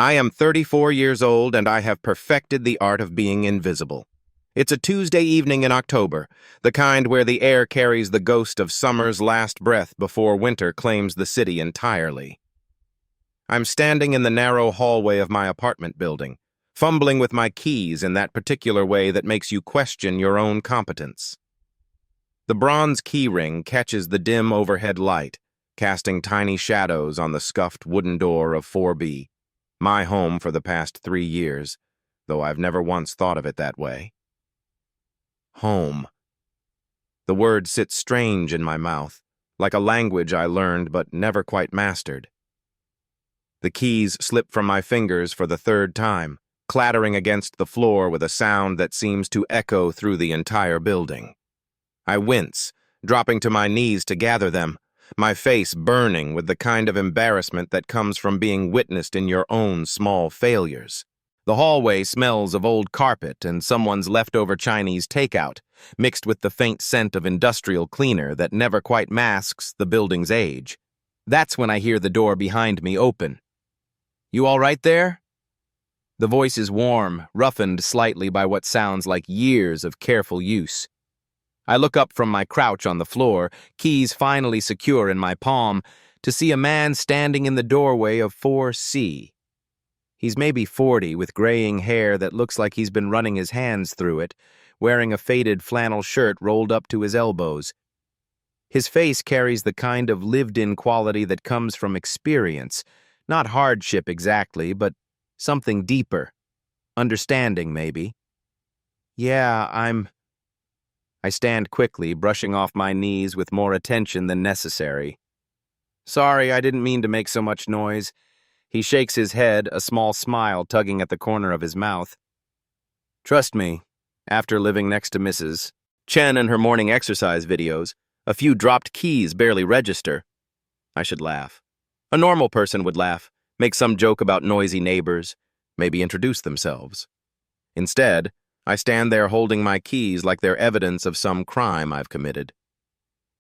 I am 34 years old and I have perfected the art of being invisible. It's a Tuesday evening in October, the kind where the air carries the ghost of summer's last breath before winter claims the city entirely. I'm standing in the narrow hallway of my apartment building, fumbling with my keys in that particular way that makes you question your own competence. The bronze key ring catches the dim overhead light, casting tiny shadows on the scuffed wooden door of 4B. My home for the past 3 years, though I've never once thought of it that way. Home. The word sits strange in my mouth, like a language I learned but never quite mastered. The keys slip from my fingers for the third time, clattering against the floor with a sound that seems to echo through the entire building. I wince, dropping to my knees to gather them, my face burning with the kind of embarrassment that comes from being witnessed in your own small failures. The hallway smells of old carpet and someone's leftover Chinese takeout, mixed with the faint scent of industrial cleaner that never quite masks the building's age. That's when I hear the door behind me open. "You all right there?" The voice is warm, roughened slightly by what sounds like years of careful use. I look up from my crouch on the floor, keys finally secure in my palm, to see a man standing in the doorway of 4C. He's maybe 40, with graying hair that looks like he's been running his hands through it, wearing a faded flannel shirt rolled up to his elbows. His face carries the kind of lived-in quality that comes from experience, not hardship exactly, but something deeper. Understanding, maybe. I stand quickly, brushing off my knees with more attention than necessary. "Sorry, I didn't mean to make so much noise." He shakes his head, a small smile tugging at the corner of his mouth. "Trust me, after living next to Mrs. Chen and her morning exercise videos, a few dropped keys barely register." I should laugh. A normal person would laugh, make some joke about noisy neighbors, maybe introduce themselves. Instead, I stand there holding my keys like they're evidence of some crime I've committed.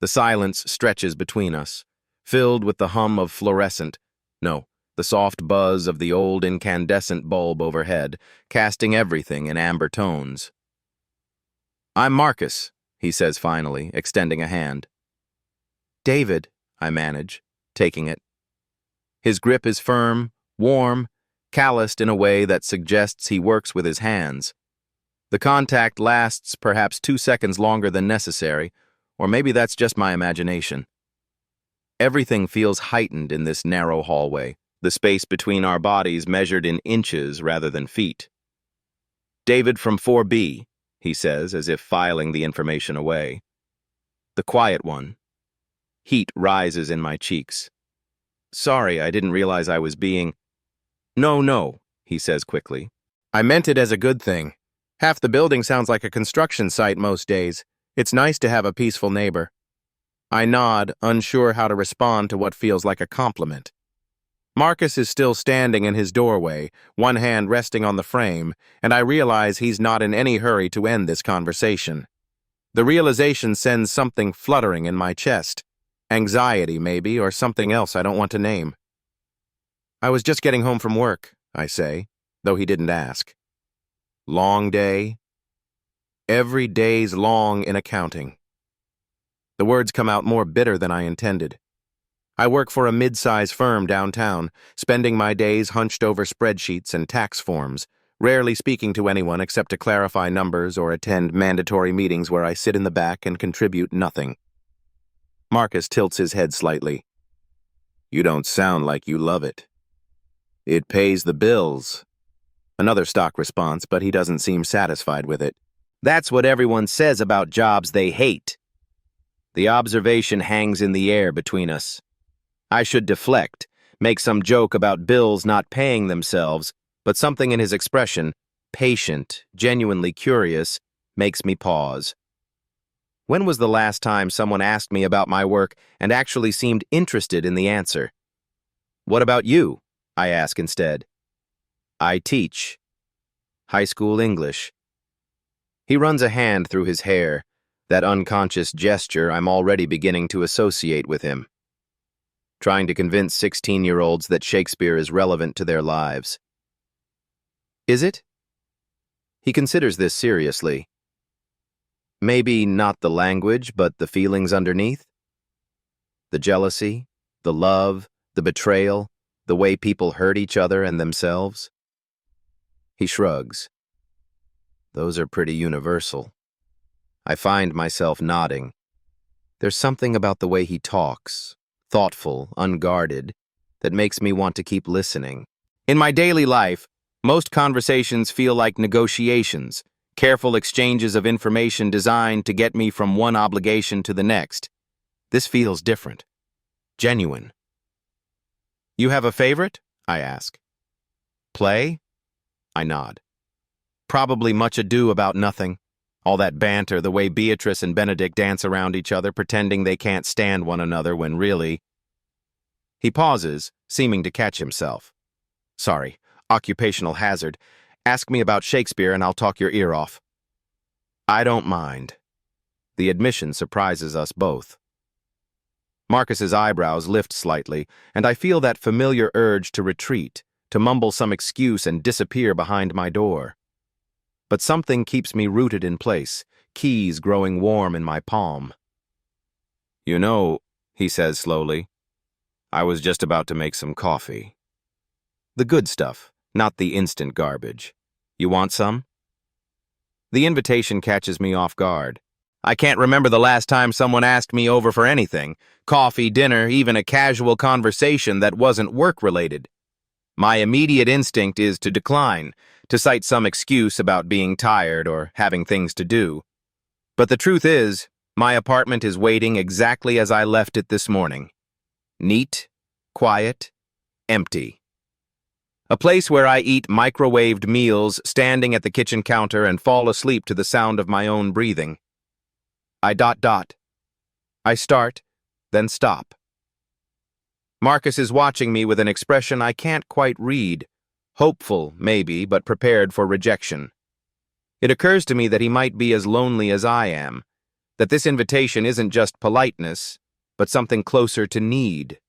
The silence stretches between us, filled with the hum of the soft buzz of the old incandescent bulb overhead, casting everything in amber tones. "I'm Marcus," he says finally, extending a hand. "David," I manage, taking it. His grip is firm, warm, calloused in a way that suggests he works with his hands. The contact lasts perhaps 2 seconds longer than necessary, or maybe that's just my imagination. Everything feels heightened in this narrow hallway, the space between our bodies measured in inches rather than feet. "David from 4B, he says, as if filing the information away. The quiet one. Heat rises in my cheeks. "Sorry, I didn't realize I was being—" No, he says quickly. "I meant it as a good thing. Half the building sounds like a construction site most days. It's nice to have a peaceful neighbor." I nod, unsure how to respond to what feels like a compliment. Marcus is still standing in his doorway, one hand resting on the frame, and I realize he's not in any hurry to end this conversation. The realization sends something fluttering in my chest. Anxiety, maybe, or something else I don't want to name. "I was just getting home from work," I say, though he didn't ask. Long day. Every day's long in accounting. The words come out more bitter than I intended. I work for a mid-size firm downtown, spending my days hunched over spreadsheets and tax forms, rarely speaking to anyone except to clarify numbers or attend mandatory meetings where I sit in the back and contribute nothing. Marcus tilts his head slightly. "You don't sound like you love it." "It pays the bills." Another stock response, but he doesn't seem satisfied with it. "That's what everyone says about jobs they hate." The observation hangs in the air between us. I should deflect, make some joke about bills not paying themselves, but something in his expression, patient, genuinely curious, makes me pause. When was the last time someone asked me about my work and actually seemed interested in the answer? "What about you?" I ask instead. "I teach. High school English." He runs a hand through his hair, that unconscious gesture I'm already beginning to associate with him. Trying to convince 16-year-olds that Shakespeare is relevant to their lives. Is it? He considers this seriously. Maybe not the language, but the feelings underneath? The jealousy, the love, the betrayal, the way people hurt each other and themselves? He shrugs. Those are pretty universal. I find myself nodding. There's something about the way he talks, thoughtful, unguarded, that makes me want to keep listening. In my daily life, most conversations feel like negotiations, careful exchanges of information designed to get me from one obligation to the next. This feels different. Genuine. You have a favorite? I ask. Play? I nod. Probably Much Ado About Nothing. All that banter, the way Beatrice and Benedict dance around each other, pretending they can't stand one another when really... He pauses, seeming to catch himself. Sorry, occupational hazard. Ask me about Shakespeare and I'll talk your ear off. I don't mind. The admission surprises us both. Marcus's eyebrows lift slightly, and I feel that familiar urge to retreat, to mumble some excuse and disappear behind my door. But something keeps me rooted in place, keys growing warm in my palm. You know, he says slowly, I was just about to make some coffee. The good stuff, not the instant garbage. You want some? The invitation catches me off guard. I can't remember the last time someone asked me over for anything, coffee, dinner, even a casual conversation that wasn't work-related. My immediate instinct is to decline, to cite some excuse about being tired or having things to do. But the truth is, my apartment is waiting exactly as I left it this morning. Neat, quiet, empty. A place where I eat microwaved meals standing at the kitchen counter and fall asleep to the sound of my own breathing. I ... I start, then stop. Marcus is watching me with an expression I can't quite read. Hopeful, maybe, but prepared for rejection. It occurs to me that he might be as lonely as I am, that this invitation isn't just politeness, but something closer to need.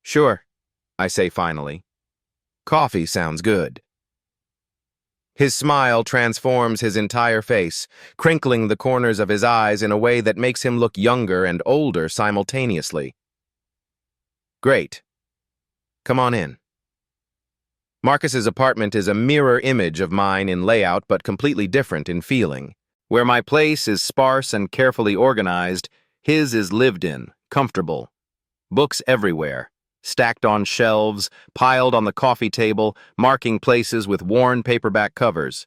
Sure, I say finally. Coffee sounds good. His smile transforms his entire face, crinkling the corners of his eyes in a way that makes him look younger and older simultaneously. Great. Come on in. Marcus's apartment is a mirror image of mine in layout, but completely different in feeling. Where my place is sparse and carefully organized, his is lived in, comfortable. Books everywhere, stacked on shelves, piled on the coffee table, marking places with worn paperback covers.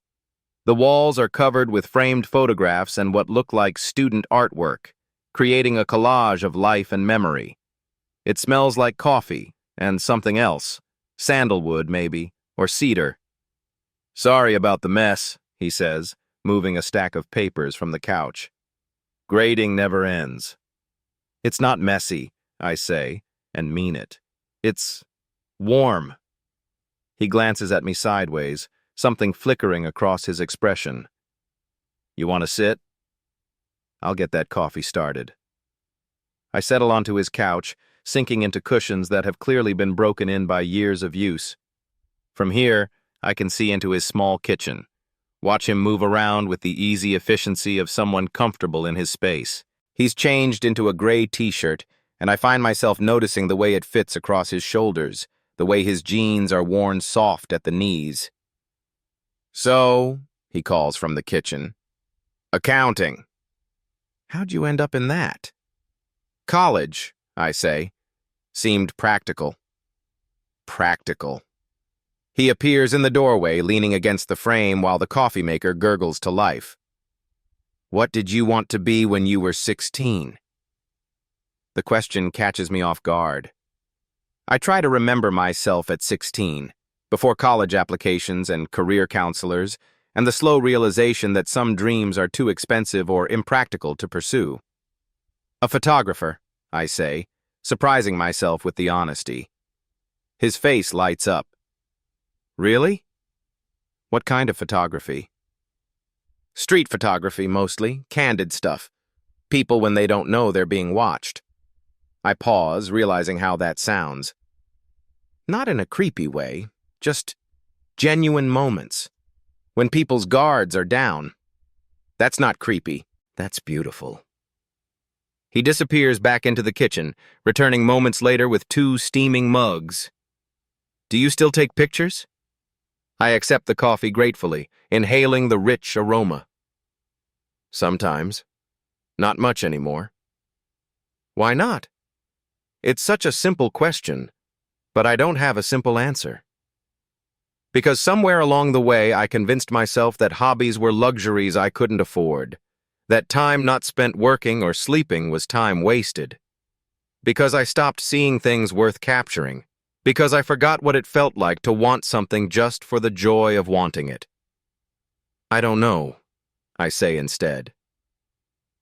The walls are covered with framed photographs and what look like student artwork, creating a collage of life and memory. It smells like coffee and something else, sandalwood maybe, or cedar. Sorry about the mess, he says, moving a stack of papers from the couch. Grading never ends. It's not messy, I say, and mean it. It's warm. He glances at me sideways, something flickering across his expression. You want to sit? I'll get that coffee started. I settle onto his couch, sinking into cushions that have clearly been broken in by years of use. From here, I can see into his small kitchen, watch him move around with the easy efficiency of someone comfortable in his space. He's changed into a gray t-shirt, and I find myself noticing the way it fits across his shoulders, the way his jeans are worn soft at the knees. So, he calls from the kitchen. Accounting. How'd you end up in that? College, I say. Seemed practical. Practical. He appears in the doorway, leaning against the frame while the coffee maker gurgles to life. What did you want to be when you were 16? The question catches me off guard. I try to remember myself at 16, before college applications and career counselors, and the slow realization that some dreams are too expensive or impractical to pursue. A photographer, I say, surprising myself with the honesty. His face lights up. Really? What kind of photography? Street photography, mostly, candid stuff. People when they don't know they're being watched. I pause, realizing how that sounds. Not in a creepy way, just Genuine moments. When people's guards are down. That's not creepy. That's beautiful. He disappears back into the kitchen, returning moments later with 2 steaming mugs. Do you still take pictures? I accept the coffee gratefully, inhaling the rich aroma. Sometimes. Not much anymore. Why not? It's such a simple question, but I don't have a simple answer. Because somewhere along the way I convinced myself that hobbies were luxuries I couldn't afford, that time not spent working or sleeping was time wasted. Because I stopped seeing things worth capturing, because I forgot what it felt like to want something just for the joy of wanting it. I don't know, I say instead.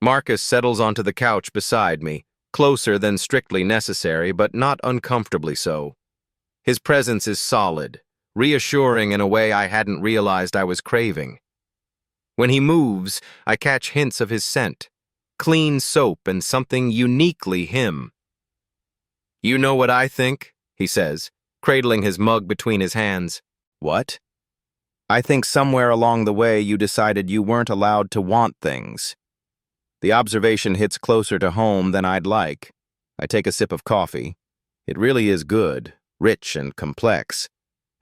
Marcus settles onto the couch beside me, closer than strictly necessary, but not uncomfortably so. His presence is solid, reassuring in a way I hadn't realized I was craving. When he moves, I catch hints of his scent, clean soap and something uniquely him. You know what I think? He says, cradling his mug between his hands. What? I think somewhere along the way you decided you weren't allowed to want things. The observation hits closer to home than I'd like. I take a sip of coffee. It really is good, rich and complex,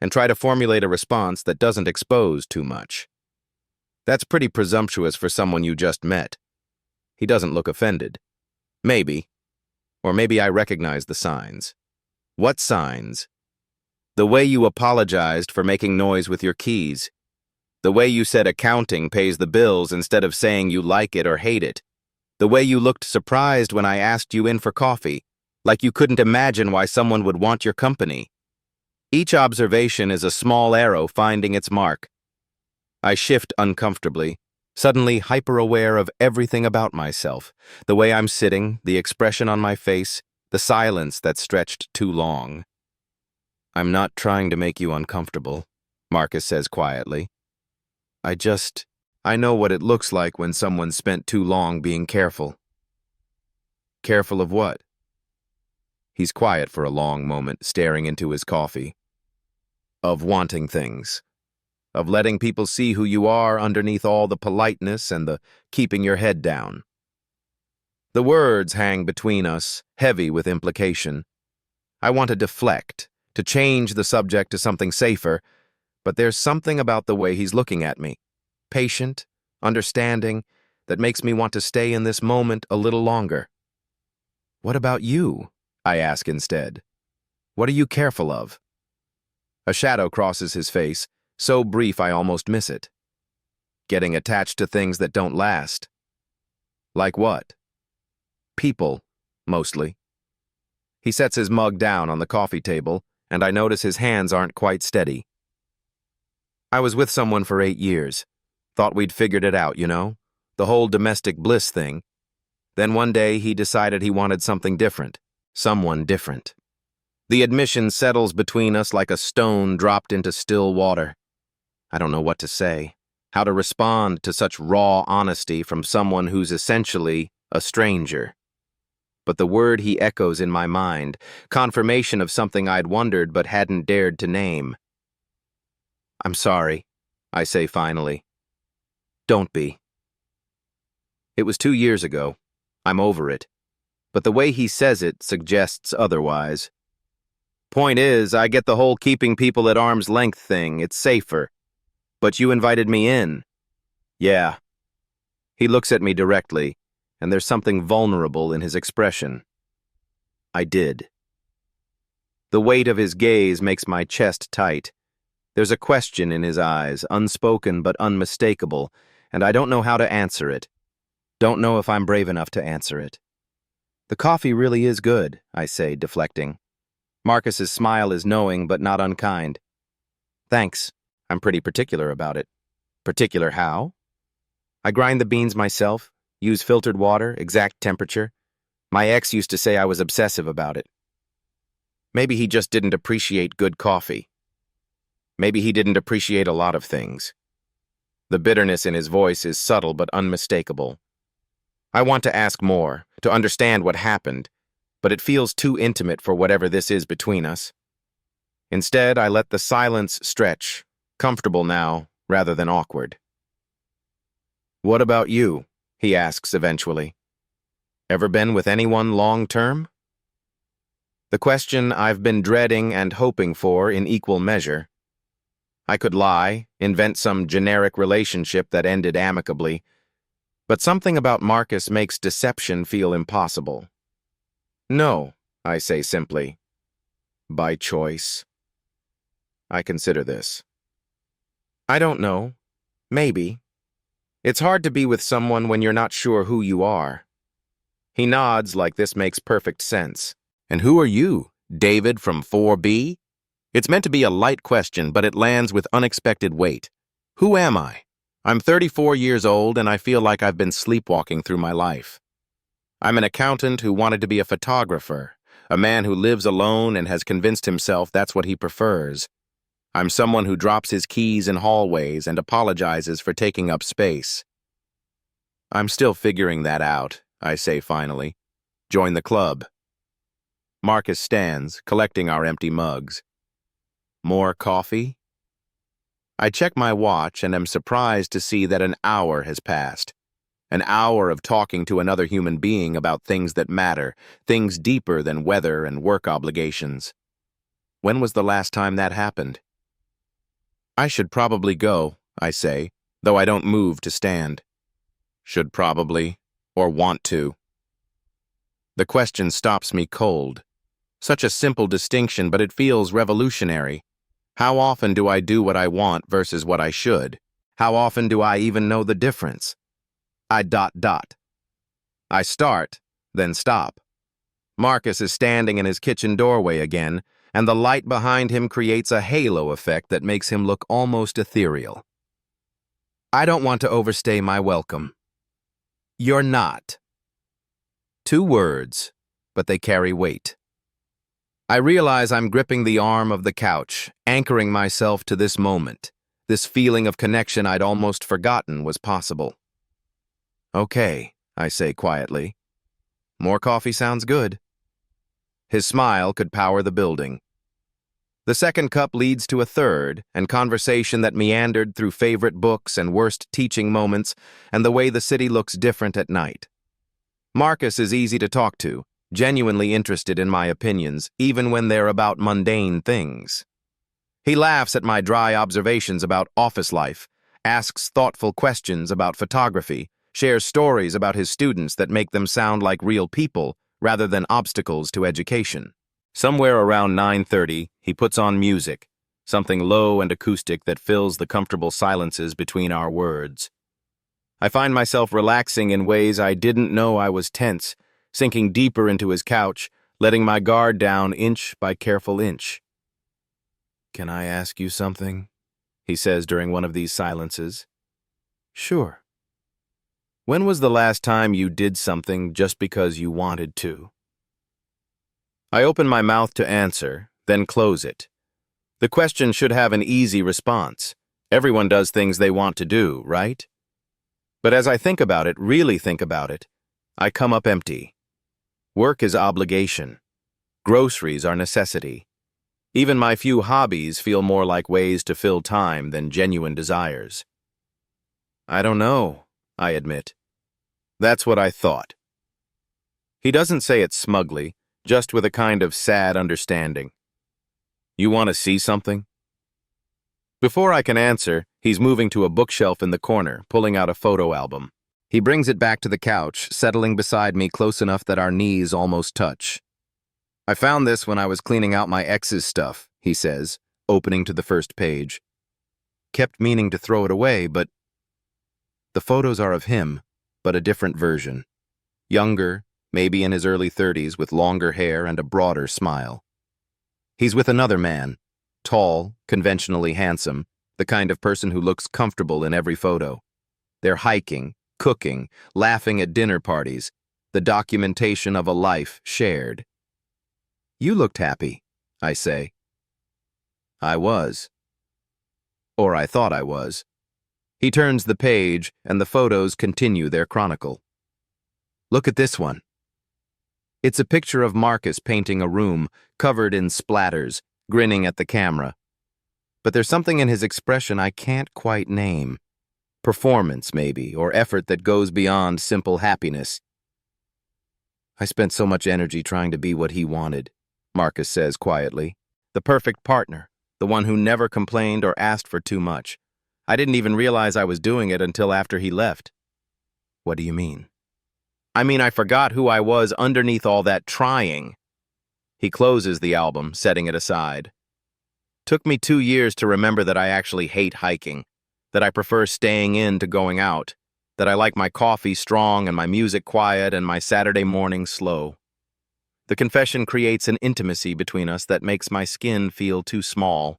and try to formulate a response that doesn't expose too much. That's pretty presumptuous for someone you just met. He doesn't look offended. Maybe. Or maybe I recognize the signs. What signs? The way you apologized for making noise with your keys. The way you said accounting pays the bills instead of saying you like it or hate it. The way you looked surprised when I asked you in for coffee, like you couldn't imagine why someone would want your company. Each observation is a small arrow finding its mark. I shift uncomfortably, suddenly hyper-aware of everything about myself, the way I'm sitting, the expression on my face, the silence that stretched too long. I'm not trying to make you uncomfortable, Marcus says quietly. I know what it looks like when someone spent too long being careful. Careful of what? He's quiet for a long moment, staring into his coffee. Of wanting things. Of letting people see who you are underneath all the politeness and the keeping your head down. The words hang between us, heavy with implication. I want to deflect, to change the subject to something safer, but there's something about the way he's looking at me, patient, understanding, that makes me want to stay in this moment a little longer. What about you? I ask instead. What are you careful of? A shadow crosses his face, so brief I almost miss it. Getting attached to things that don't last. Like what? People, mostly. He sets his mug down on the coffee table, and I notice his hands aren't quite steady. I was with someone for 8 years. Thought we'd figured it out, you know? The whole domestic bliss thing. Then one day he decided he wanted something different. Someone different. The admission settles between us like a stone dropped into still water. I don't know what to say, how to respond to such raw honesty from someone who's essentially a stranger. But the word he echoes in my mind, confirmation of something I'd wondered but hadn't dared to name. I'm sorry, I say finally. Don't be. It was 2 years ago. I'm over it. But the way he says it suggests otherwise. Point is, I get the whole keeping people at arm's length thing. It's safer. But you invited me in. Yeah. He looks at me directly, and there's something vulnerable in his expression. I did. The weight of his gaze makes my chest tight. There's a question in his eyes, unspoken but unmistakable, and I don't know how to answer it. Don't know if I'm brave enough to answer it. The coffee really is good, I say, deflecting. Marcus's smile is knowing but not unkind. Thanks. I'm pretty particular about it. Particular how? I grind the beans myself, use filtered water, exact temperature. My ex used to say I was obsessive about it. Maybe he just didn't appreciate good coffee. Maybe he didn't appreciate a lot of things. The bitterness in his voice is subtle but unmistakable. I want to ask more, to understand what happened, but it feels too intimate for whatever this is between us. Instead, I let the silence stretch, comfortable now rather than awkward. "What about you?" he asks eventually. "Ever been with anyone long-term?" The question I've been dreading and hoping for in equal measure. I could lie, invent some generic relationship that ended amicably, but something about Marcus makes deception feel impossible. "No," I say simply. "By choice." I consider this. "I don't know. Maybe. It's hard to be with someone when you're not sure who you are." He nods like this makes perfect sense. "And who are you, David from 4B? It's meant to be a light question, but it lands with unexpected weight. Who am I? I'm 34 years old, and I feel like I've been sleepwalking through my life. I'm an accountant who wanted to be a photographer, a man who lives alone and has convinced himself that's what he prefers. I'm someone who drops his keys in hallways and apologizes for taking up space. I'm still figuring that out," I say finally. "Join the club." Marcus stands, collecting our empty mugs. "More coffee?" I check my watch and am surprised to see that an hour has passed. An hour of talking to another human being about things that matter, things deeper than weather and work obligations. When was the last time that happened? "I should probably go," I say, though I don't move to stand. Should probably, or want to. The question stops me cold. Such a simple distinction, but it feels revolutionary. How often do I do what I want versus what I should? How often do I even know the difference? I ... I start, then stop. Marcus is standing in his kitchen doorway again, and the light behind him creates a halo effect that makes him look almost ethereal. "I don't want to overstay my welcome." "You're not." 2 words, but they carry weight. I realize I'm gripping the arm of the couch, anchoring myself to this moment, this feeling of connection I'd almost forgotten was possible. "Okay," I say quietly. "More coffee sounds good." His smile could power the building. The second cup leads to a third, and conversation that meandered through favorite books and worst teaching moments and the way the city looks different at night. Marcus is easy to talk to, genuinely interested in my opinions, even when they're about mundane things. He laughs at my dry observations about office life, asks thoughtful questions about photography, shares stories about his students that make them sound like real people rather than obstacles to education. Somewhere around 9:30, he puts on music, something low and acoustic that fills the comfortable silences between our words. I find myself relaxing in ways I didn't know I was tense, sinking deeper into his couch, letting my guard down inch by careful inch. "Can I ask you something?" he says during one of these silences. "Sure." "When was the last time you did something just because you wanted to?" I open my mouth to answer, then close it. The question should have an easy response. Everyone does things they want to do, right? But as I think about it, really think about it, I come up empty. Work is obligation. Groceries are necessity. Even my few hobbies feel more like ways to fill time than genuine desires. "I don't know," I admit. "That's what I thought." He doesn't say it smugly, just with a kind of sad understanding. "You want to see something?" Before I can answer, he's moving to a bookshelf in the corner, pulling out a photo album. He brings it back to the couch, settling beside me close enough that our knees almost touch. "I found this when I was cleaning out my ex's stuff," he says, opening to the first page. "Kept meaning to throw it away, but..." The photos are of him, but a different version. Younger, maybe in his early 30s, with longer hair and a broader smile. He's with another man, tall, conventionally handsome, the kind of person who looks comfortable in every photo. They're hiking, cooking, laughing at dinner parties, the documentation of a life shared. "You looked happy," I say. I was. Or I thought I was. He turns the page, and the photos continue their chronicle. "Look at this one." It's a picture of Marcus painting a room, covered in splatters, grinning at the camera. but there's something in his expression I can't quite name. Performance, maybe, or effort that goes beyond simple happiness. I spent so much energy trying to be what he wanted, Marcus says quietly. The perfect partner, the one who never complained or asked for too much. I didn't even realize I was doing it until after he left. What do you mean? I mean, I forgot who I was underneath all that trying. He closes the album, setting it aside. Took me 2 years to remember that I actually hate hiking, that I prefer staying in to going out, that I like my coffee strong and my music quiet and my Saturday mornings slow. The confession creates an intimacy between us that makes my skin feel too small.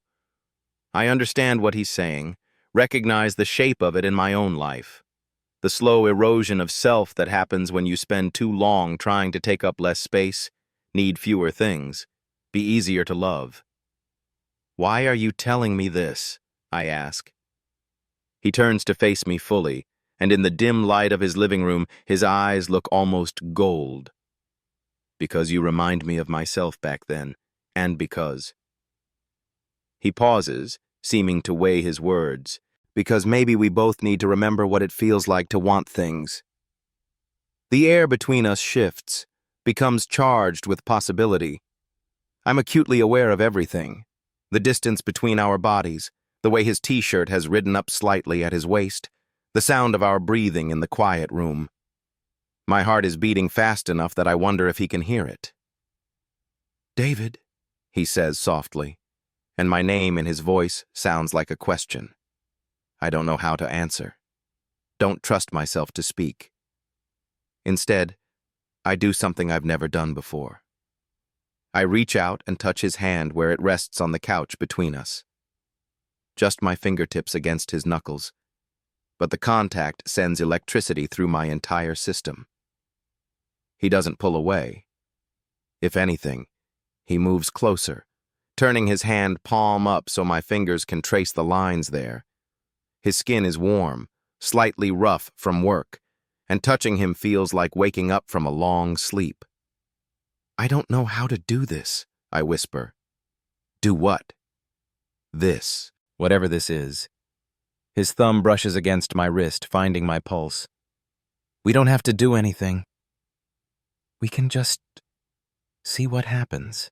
I understand what he's saying, recognize the shape of it in my own life. The slow erosion of self that happens when you spend too long trying to take up less space, need fewer things, be easier to love. Why are you telling me this? I ask. He turns to face me fully, and in the dim light of his living room, his eyes look almost gold. Because you remind me of myself back then, and because. He pauses, seeming to weigh his words, because maybe we both need to remember what it feels like to want things. The air between us shifts, becomes charged with possibility. I'm acutely aware of everything. The distance between our bodies, the way his t-shirt has ridden up slightly at his waist, the sound of our breathing in the quiet room. My heart is beating fast enough that I wonder if he can hear it. David, he says softly, and my name in his voice sounds like a question. I don't know how to answer. Don't trust myself to speak. Instead, I do something I've never done before. I reach out and touch his hand where it rests on the couch between us. Just my fingertips against his knuckles, but the contact sends electricity through my entire system. He doesn't pull away. If anything, he moves closer, turning his hand palm up so my fingers can trace the lines there. His skin is warm, slightly rough from work, and touching him feels like waking up from a long sleep. I don't know how to do this, I whisper. Do what? This, whatever this is. His thumb brushes against my wrist, finding my pulse. We don't have to do anything. We can just see what happens.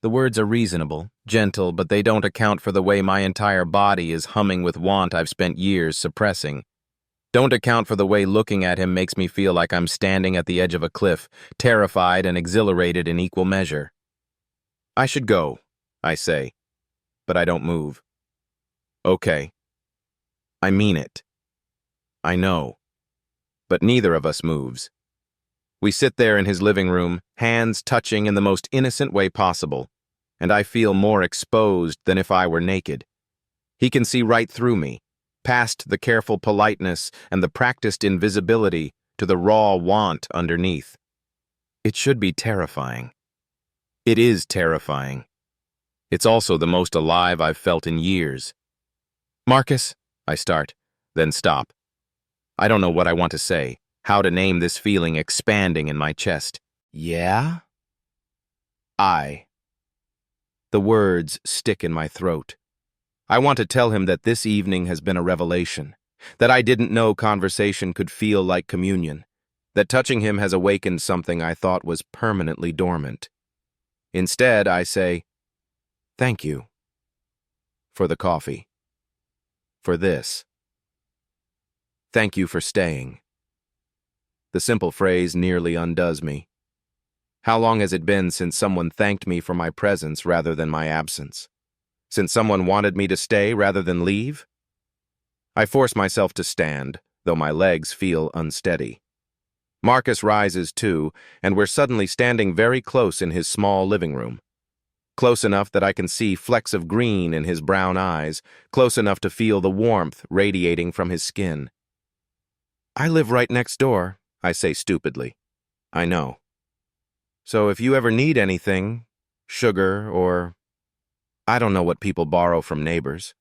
The words are reasonable, gentle, but they don't account for the way my entire body is humming with want I've spent years suppressing. Don't account for the way looking at him makes me feel like I'm standing at the edge of a cliff, terrified and exhilarated in equal measure. I should go, I say, but I don't move. Okay. I mean it. I know. But neither of us moves. We sit there in his living room, hands touching in the most innocent way possible, and I feel more exposed than if I were naked. He can see right through me, past the careful politeness and the practiced invisibility to the raw want underneath. It should be terrifying. It is terrifying. It's also the most alive I've felt in years. Marcus, I start, then stop. I don't know what I want to say, how to name this feeling expanding in my chest. Yeah? The words stick in my throat. I want to tell him that this evening has been a revelation, that I didn't know conversation could feel like communion, that touching him has awakened something I thought was permanently dormant. Instead, I say, thank you. For the coffee. For this. Thank you for staying. The simple phrase nearly undoes me. How long has it been since someone thanked me for my presence rather than my absence? Since someone wanted me to stay rather than leave? I force myself to stand, though my legs feel unsteady. Marcus rises too, and we're suddenly standing very close in his small living room. Close enough that I can see flecks of green in his brown eyes, close enough to feel the warmth radiating from his skin. I live right next door, I say stupidly. I know. So if you ever need anything, sugar or... I don't know what people borrow from neighbors.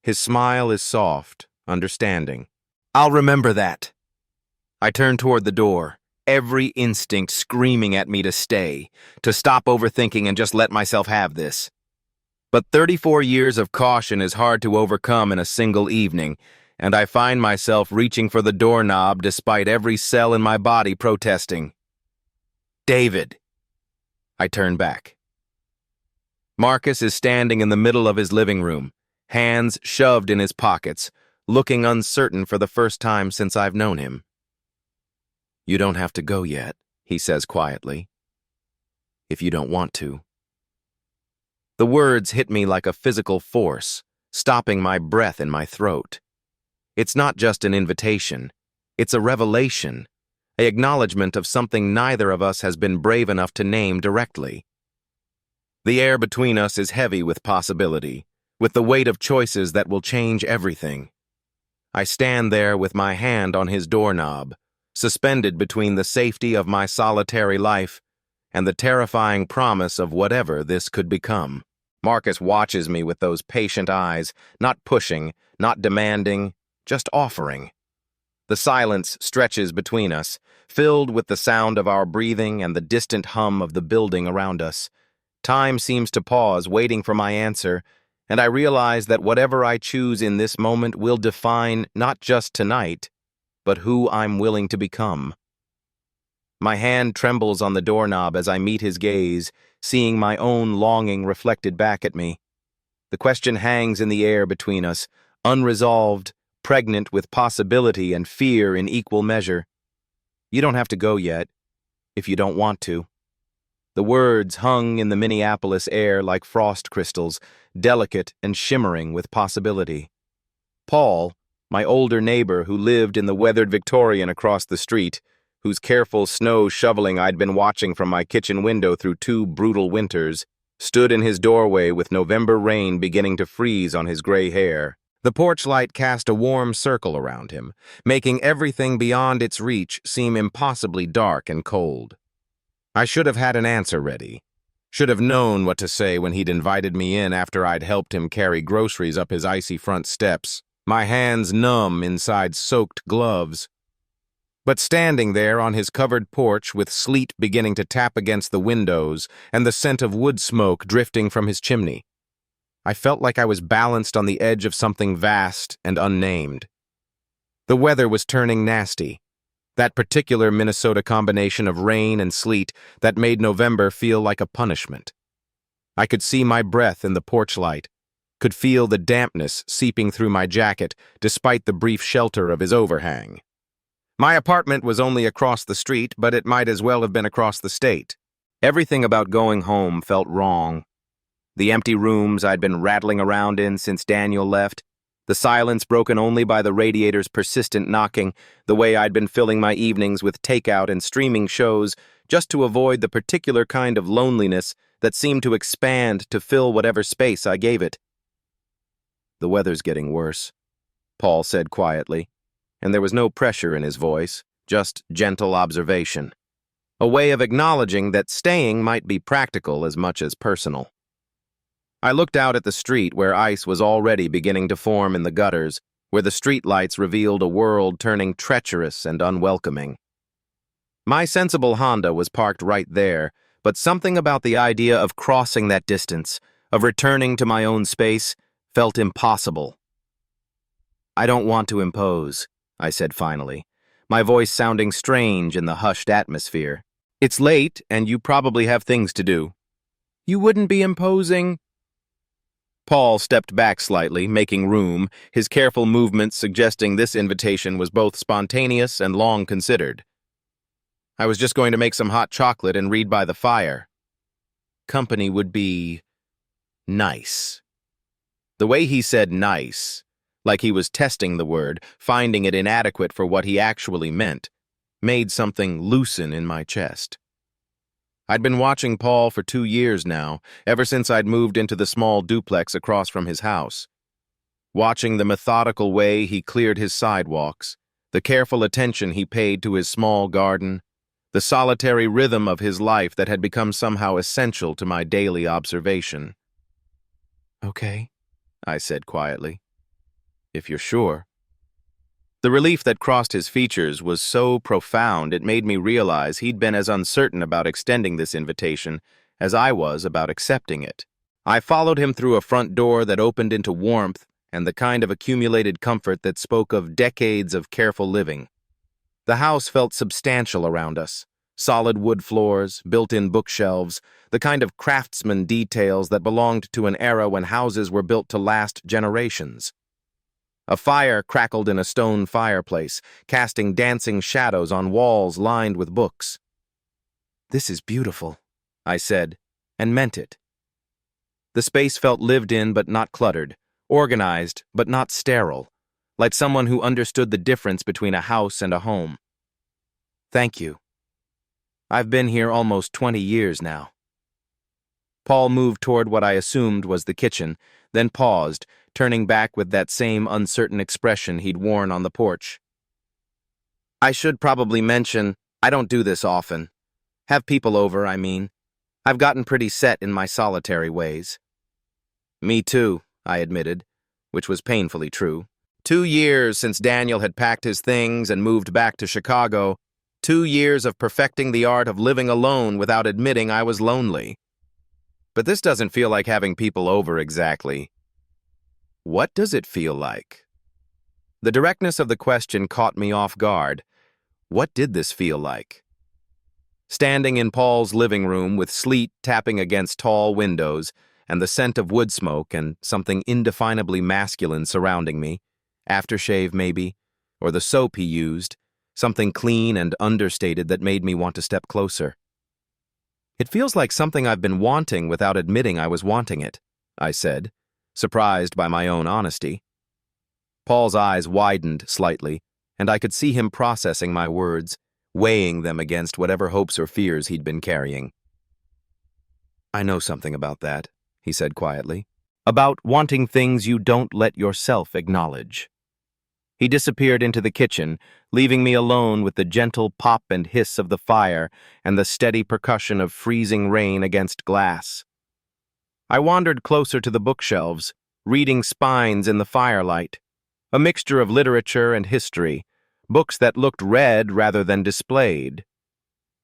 His smile is soft, understanding. I'll remember that. I turn toward the door, every instinct screaming at me to stay, to stop overthinking and just let myself have this. But 34 years of caution is hard to overcome in a single evening, and I find myself reaching for the doorknob despite every cell in my body protesting. David. I turn back. Marcus is standing in the middle of his living room, hands shoved in his pockets, looking uncertain for the first time since I've known him. You don't have to go yet, he says quietly. If you don't want to. The words hit me like a physical force, stopping my breath in my throat. It's not just an invitation. It's a revelation, an acknowledgement of something neither of us has been brave enough to name directly. The air between us is heavy with possibility, with the weight of choices that will change everything. I stand there with my hand on his doorknob, suspended between the safety of my solitary life and the terrifying promise of whatever this could become. Marcus watches me with those patient eyes, not pushing, not demanding, just offering. The silence stretches between us, filled with the sound of our breathing and the distant hum of the building around us. Time seems to pause, waiting for my answer, and I realize that whatever I choose in this moment will define not just tonight, but who I'm willing to become. My hand trembles on the doorknob as I meet his gaze, seeing my own longing reflected back at me. The question hangs in the air between us, unresolved, pregnant with possibility and fear in equal measure. You don't have to go yet, if you don't want to. The words hung in the Minneapolis air like frost crystals, delicate and shimmering with possibility. Paul, my older neighbor who lived in the weathered Victorian across the street, whose careful snow shoveling I'd been watching from my kitchen window through 2 brutal winters, stood in his doorway with November rain beginning to freeze on his gray hair. The porch light cast a warm circle around him, making everything beyond its reach seem impossibly dark and cold. I should have had an answer ready. Should have known what to say when he'd invited me in after I'd helped him carry groceries up his icy front steps, my hands numb inside soaked gloves. But standing there on his covered porch with sleet beginning to tap against the windows and the scent of wood smoke drifting from his chimney, I felt like I was balanced on the edge of something vast and unnamed. The weather was turning nasty. That particular Minnesota combination of rain and sleet that made November feel like a punishment. I could see my breath in the porch light, could feel the dampness seeping through my jacket despite the brief shelter of his overhang. My apartment was only across the street, but it might as well have been across the state. Everything about going home felt wrong. The empty rooms I'd been rattling around in since Daniel left, the silence broken only by the radiator's persistent knocking, the way I'd been filling my evenings with takeout and streaming shows just to avoid the particular kind of loneliness that seemed to expand to fill whatever space I gave it. The weather's getting worse, Paul said quietly, and there was no pressure in his voice, just gentle observation. A way of acknowledging that staying might be practical as much as personal. I looked out at the street where ice was already beginning to form in the gutters, where the streetlights revealed a world turning treacherous and unwelcoming. My sensible Honda was parked right there, but something about the idea of crossing that distance, of returning to my own space, felt impossible. I don't want to impose, I said finally, my voice sounding strange in the hushed atmosphere. It's late, and you probably have things to do. You wouldn't be imposing? Paul stepped back slightly, making room, his careful movements suggesting this invitation was both spontaneous and long considered. I was just going to make some hot chocolate and read by the fire. Company would be nice. The way he said nice, like he was testing the word, finding it inadequate for what he actually meant, made something loosen in my chest. I'd been watching Paul for 2 years now, ever since I'd moved into the small duplex across from his house. Watching the methodical way he cleared his sidewalks, the careful attention he paid to his small garden, the solitary rhythm of his life that had become somehow essential to my daily observation. Okay, I said quietly. If you're sure. The relief that crossed his features was so profound it made me realize he'd been as uncertain about extending this invitation as I was about accepting it. I followed him through a front door that opened into warmth and the kind of accumulated comfort that spoke of decades of careful living. The house felt substantial around us. Solid wood floors, built-in bookshelves, the kind of craftsman details that belonged to an era when houses were built to last generations. A fire crackled in a stone fireplace, casting dancing shadows on walls lined with books. "This is beautiful," I said, and meant it. The space felt lived in but not cluttered, organized but not sterile, like someone who understood the difference between a house and a home. "Thank you. I've been here almost 20 years now." Paul moved toward what I assumed was the kitchen, then paused, turning back with that same uncertain expression he'd worn on the porch. "I should probably mention, I don't do this often. Have people over, I mean. I've gotten pretty set in my solitary ways." "Me too," I admitted, which was painfully true. 2 years since Daniel had packed his things and moved back to Chicago. 2 years of perfecting the art of living alone without admitting I was lonely. But this doesn't feel like having people over exactly. What does it feel like? The directness of the question caught me off guard. What did this feel like? Standing in Paul's living room with sleet tapping against tall windows and the scent of wood smoke and something indefinably masculine surrounding me, aftershave maybe, or the soap he used, something clean and understated that made me want to step closer. "It feels like something I've been wanting without admitting I was wanting it," I said, surprised by my own honesty. Paul's eyes widened slightly, and I could see him processing my words, weighing them against whatever hopes or fears he'd been carrying. "I know something about that," he said quietly. "About wanting things you don't let yourself acknowledge." He disappeared into the kitchen, leaving me alone with the gentle pop and hiss of the fire and the steady percussion of freezing rain against glass. I wandered closer to the bookshelves, reading spines in the firelight, a mixture of literature and history, books that looked read rather than displayed.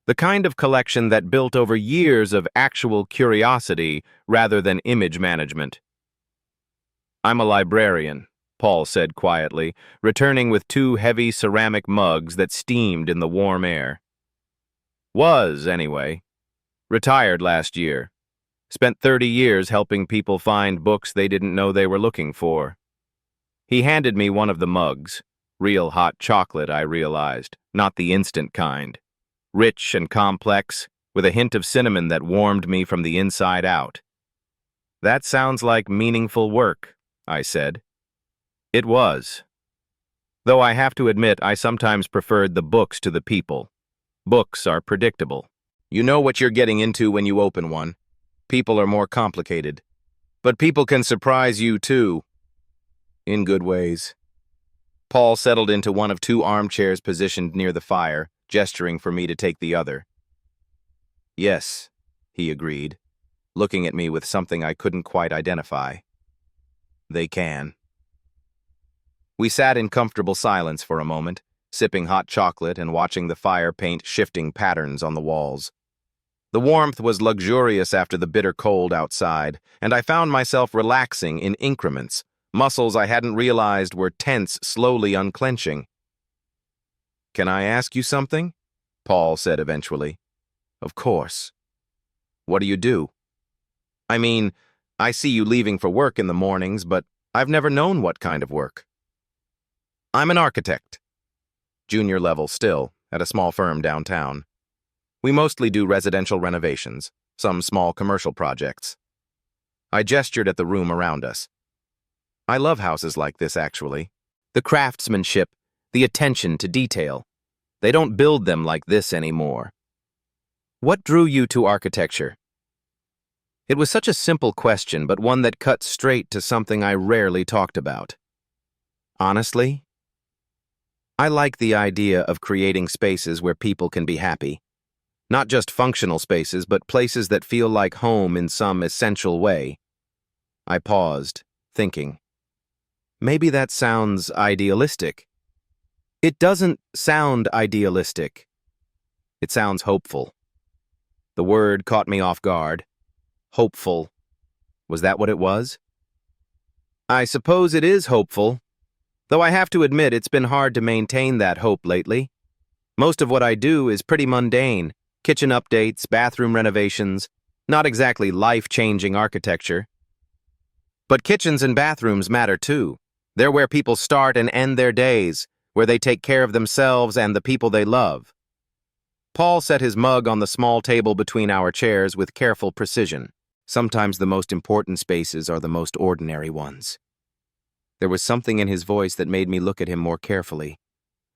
The kind of collection that built over years of actual curiosity rather than image management. "I'm a librarian," Paul said quietly, returning with 2 heavy ceramic mugs that steamed in the warm air. "Was, anyway. Retired last year. Spent 30 years helping people find books they didn't know they were looking for." He handed me one of the mugs. Real hot chocolate, I realized, not the instant kind. Rich and complex, with a hint of cinnamon that warmed me from the inside out. "That sounds like meaningful work," I said. It was. Though I have to admit I sometimes preferred the books to the people. Books are predictable. You know what you're getting into when you open one. People are more complicated. But people can surprise you too. In good ways. Paul settled into one of 2 armchairs positioned near the fire, gesturing for me to take the other. "Yes," he agreed, looking at me with something I couldn't quite identify. "They can." We sat in comfortable silence for a moment, sipping hot chocolate and watching the fire paint shifting patterns on the walls. The warmth was luxurious after the bitter cold outside, and I found myself relaxing in increments, muscles I hadn't realized were tense slowly unclenching. "Can I ask you something?" Paul said eventually. "Of course." "What do you do?" "I mean, I see you leaving for work in the mornings, but I've never known what kind of work." "I'm an architect. Junior level still, at a small firm downtown. We mostly do residential renovations, some small commercial projects." I gestured at the room around us. I love houses like this, actually. The craftsmanship, the attention to detail. They don't build them like this anymore. "What drew you to architecture?" It was such a simple question, but one that cut straight to something I rarely talked about. Honestly, I like the idea of creating spaces where people can be happy. Not just functional spaces, but places that feel like home in some essential way. I paused, thinking. Maybe that sounds idealistic. It doesn't sound idealistic. It sounds hopeful. The word caught me off guard. Hopeful. Was that what it was? I suppose it is hopeful, though I have to admit it's been hard to maintain that hope lately. Most of what I do is pretty mundane. Kitchen updates, bathroom renovations, not exactly life-changing architecture. But kitchens and bathrooms matter too. They're where people start and end their days, where they take care of themselves and the people they love. Paul set his mug on the small table between our chairs with careful precision. Sometimes the most important spaces are the most ordinary ones. There was something in his voice that made me look at him more carefully,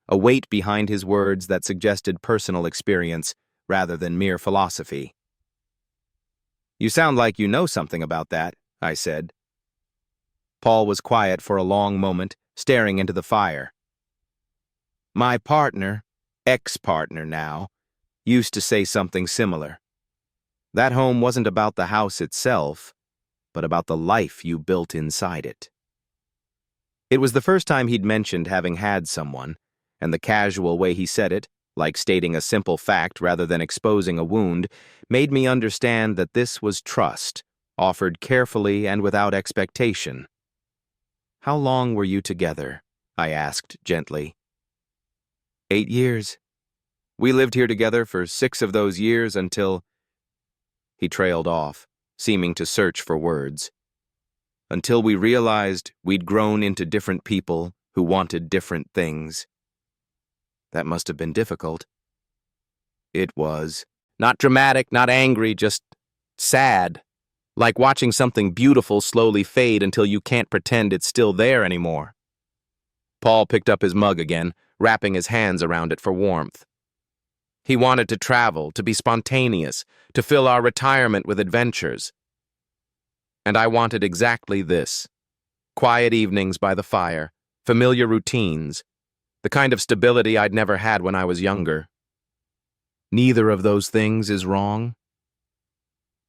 a weight behind his words that suggested personal experience rather than mere philosophy. "You sound like you know something about that," I said. Paul was quiet for a long moment, staring into the fire. "My partner, ex-partner now, used to say something similar. That home wasn't about the house itself, but about the life you built inside it." It was the first time he'd mentioned having had someone, and the casual way he said it, like stating a simple fact rather than exposing a wound, made me understand that this was trust, offered carefully and without expectation. "How long were you together?" I asked gently. 8 years. We lived here together for 6 of those years until—" He trailed off, seeming to search for words. "Until we realized we'd grown into different people who wanted different things." That must have been difficult. It was. Not dramatic, not angry, just sad. Like watching something beautiful slowly fade until you can't pretend it's still there anymore. Paul picked up his mug again, wrapping his hands around it for warmth. He wanted to travel, to be spontaneous, to fill our retirement with adventures. And I wanted exactly this. Quiet evenings by the fire, familiar routines, the kind of stability I'd never had when I was younger. Neither of those things is wrong.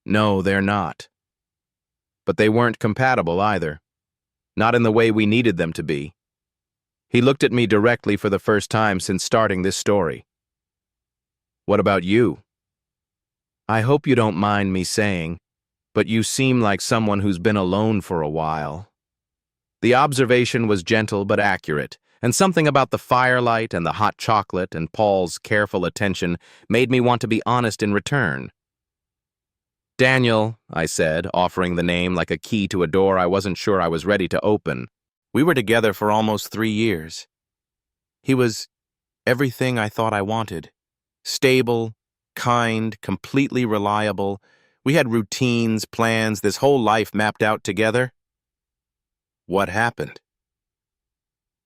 No, they're not. But they weren't compatible either. Not in the way we needed them to be. He looked at me directly for the first time since starting this story. "What about you? I hope you don't mind me saying, but you seem like someone who's been alone for a while." The observation was gentle but accurate, and something about the firelight and the hot chocolate and Paul's careful attention made me want to be honest in return. "Daniel," I said, offering the name like a key to a door I wasn't sure I was ready to open. "We were together for almost 3 years. He was everything I thought I wanted. Stable, kind, completely reliable. We had routines, plans, this whole life mapped out together." "What happened?"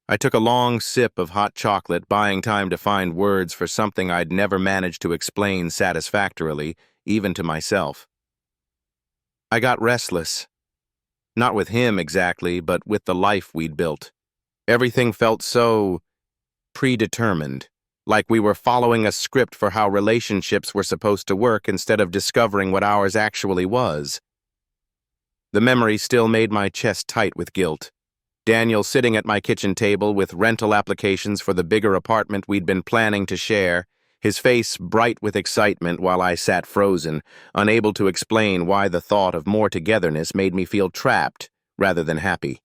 I took a long sip of hot chocolate, buying time to find words for something I'd never managed to explain satisfactorily, even to myself. "I got restless. Not with him exactly, but with the life we'd built. Everything felt so predetermined, like we were following a script for how relationships were supposed to work instead of discovering what ours actually was." The memory still made my chest tight with guilt. Daniel sitting at my kitchen table with rental applications for the bigger apartment we'd been planning to share, his face bright with excitement while I sat frozen, unable to explain why the thought of more togetherness made me feel trapped rather than happy.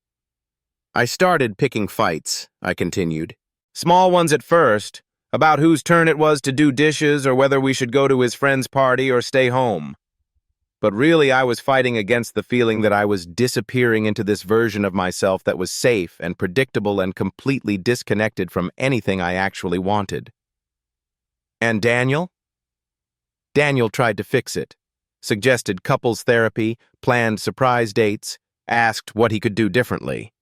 "I started picking fights," I continued. "Small ones at first, about whose turn it was to do dishes or whether we should go to his friend's party or stay home. But really I was fighting against the feeling that I was disappearing into this version of myself that was safe and predictable and completely disconnected from anything I actually wanted." "And Daniel?" "Daniel tried to fix it, suggested couples therapy, planned surprise dates, asked what he could do differently,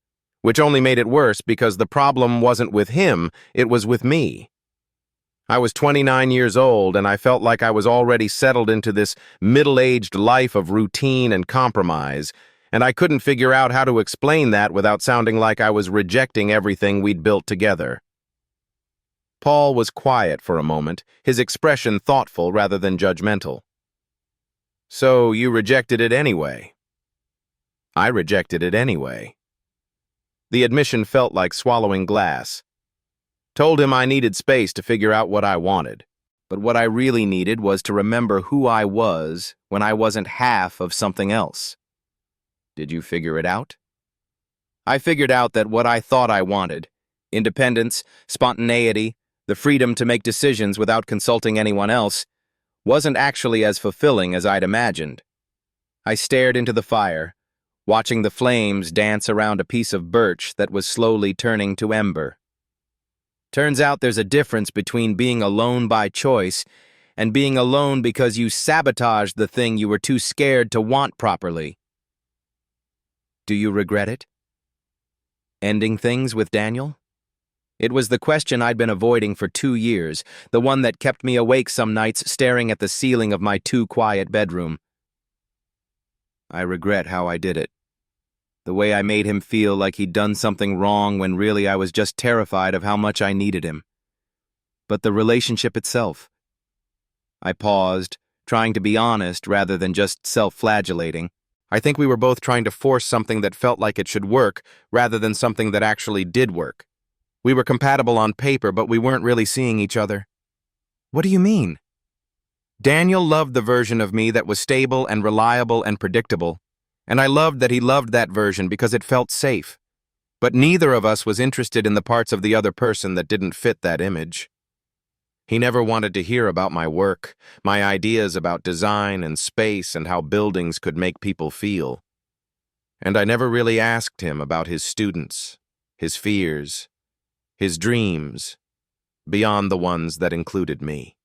which only made it worse because the problem wasn't with him, it was with me. I was 29 years old, and I felt like I was already settled into this middle-aged life of routine and compromise, and I couldn't figure out how to explain that without sounding like I was rejecting everything we'd built together." Paul was quiet for a moment, his expression thoughtful rather than judgmental. "So you rejected it anyway?" "I rejected it anyway." The admission felt like swallowing glass. Told him I needed space to figure out what I wanted, but what I really needed was to remember who I was when I wasn't half of something else. Did you figure it out? I figured out that what I thought I wanted, independence, spontaneity, the freedom to make decisions without consulting anyone else, wasn't actually as fulfilling as I'd imagined. I stared into the fire, watching the flames dance around a piece of birch that was slowly turning to ember. Turns out there's a difference between being alone by choice and being alone because you sabotaged the thing you were too scared to want properly. Do you regret it? Ending things with Daniel? It was the question I'd been avoiding for 2 years, the one that kept me awake some nights staring at the ceiling of my too-quiet bedroom. I regret how I did it. The way I made him feel like he'd done something wrong when really I was just terrified of how much I needed him. But the relationship itself. I paused, trying to be honest rather than just self-flagellating. I think we were both trying to force something that felt like it should work rather than something that actually did work. We were compatible on paper, but we weren't really seeing each other. What do you mean? Daniel loved the version of me that was stable and reliable and predictable, and I loved that he loved that version because it felt safe. But neither of us was interested in the parts of the other person that didn't fit that image. He never wanted to hear about my work, my ideas about design and space and how buildings could make people feel. And I never really asked him about his students, his fears, his dreams, beyond the ones that included me.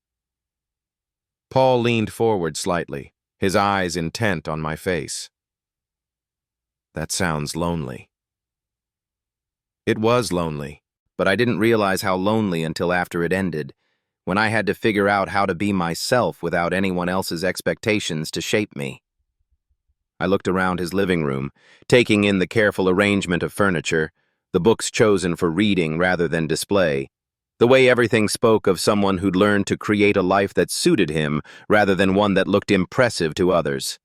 Paul leaned forward slightly, his eyes intent on my face. That sounds lonely. It was lonely, but I didn't realize how lonely until after it ended, when I had to figure out how to be myself without anyone else's expectations to shape me. I looked around his living room, taking in the careful arrangement of furniture, the books chosen for reading rather than display, the way everything spoke of someone who'd learned to create a life that suited him rather than one that looked impressive to others.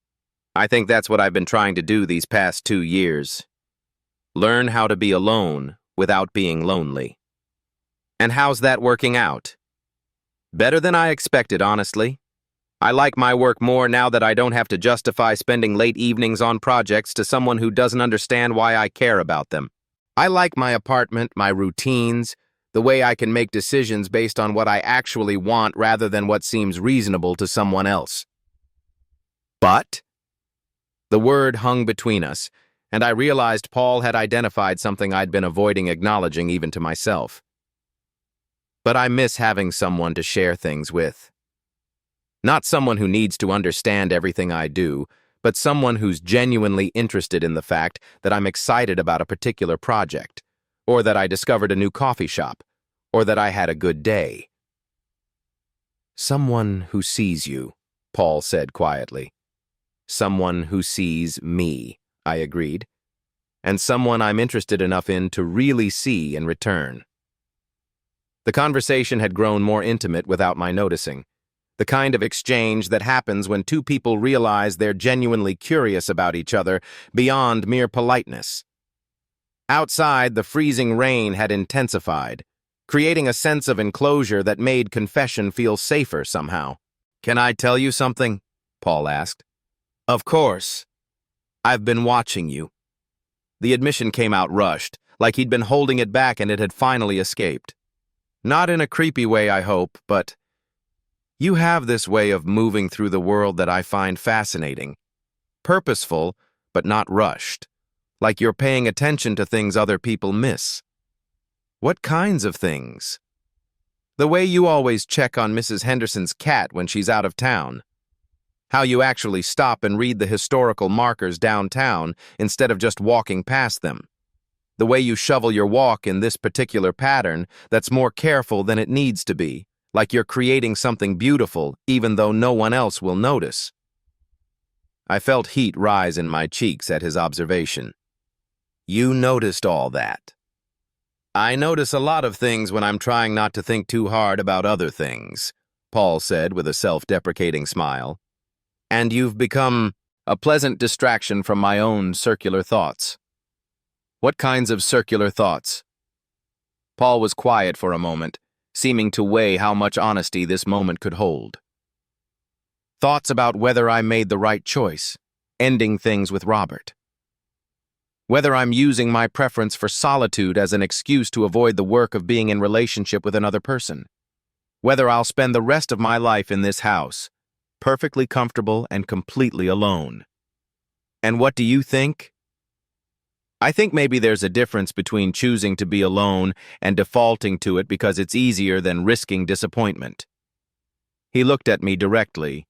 I think that's what I've been trying to do these past 2 years. Learn how to be alone without being lonely. And how's that working out? Better than I expected, honestly. I like my work more now that I don't have to justify spending late evenings on projects to someone who doesn't understand why I care about them. I like my apartment, my routines, the way I can make decisions based on what I actually want rather than what seems reasonable to someone else. But the word hung between us, and I realized Paul had identified something I'd been avoiding acknowledging even to myself. But I miss having someone to share things with. Not someone who needs to understand everything I do, but someone who's genuinely interested in the fact that I'm excited about a particular project, or that I discovered a new coffee shop, or that I had a good day. Someone who sees you, Paul said quietly. Someone who sees me, I agreed. And someone I'm interested enough in to really see in return. The conversation had grown more intimate without my noticing. The kind of exchange that happens when two people realize they're genuinely curious about each other beyond mere politeness. Outside, the freezing rain had intensified, creating a sense of enclosure that made confession feel safer somehow. "Can I tell you something?" Paul asked. "Of course. I've been watching you." The admission came out rushed, like he'd been holding it back and it had finally escaped. Not in a creepy way, I hope, but you have this way of moving through the world that I find fascinating. Purposeful, but not rushed. Like you're paying attention to things other people miss. What kinds of things? The way you always check on Mrs. Henderson's cat when she's out of town. How you actually stop and read the historical markers downtown instead of just walking past them. The way you shovel your walk in this particular pattern that's more careful than it needs to be, like you're creating something beautiful even though no one else will notice. I felt heat rise in my cheeks at his observation. You noticed all that. I notice a lot of things when I'm trying not to think too hard about other things, Paul said with a self-deprecating smile. And you've become a pleasant distraction from my own circular thoughts. What kinds of circular thoughts? Paul was quiet for a moment, seeming to weigh how much honesty this moment could hold. Thoughts about whether I made the right choice, ending things with Robert. Whether I'm using my preference for solitude as an excuse to avoid the work of being in relationship with another person. Whether I'll spend the rest of my life in this house, perfectly comfortable and completely alone. And what do you think? I think maybe there's a difference between choosing to be alone and defaulting to it because it's easier than risking disappointment. He looked at me directly,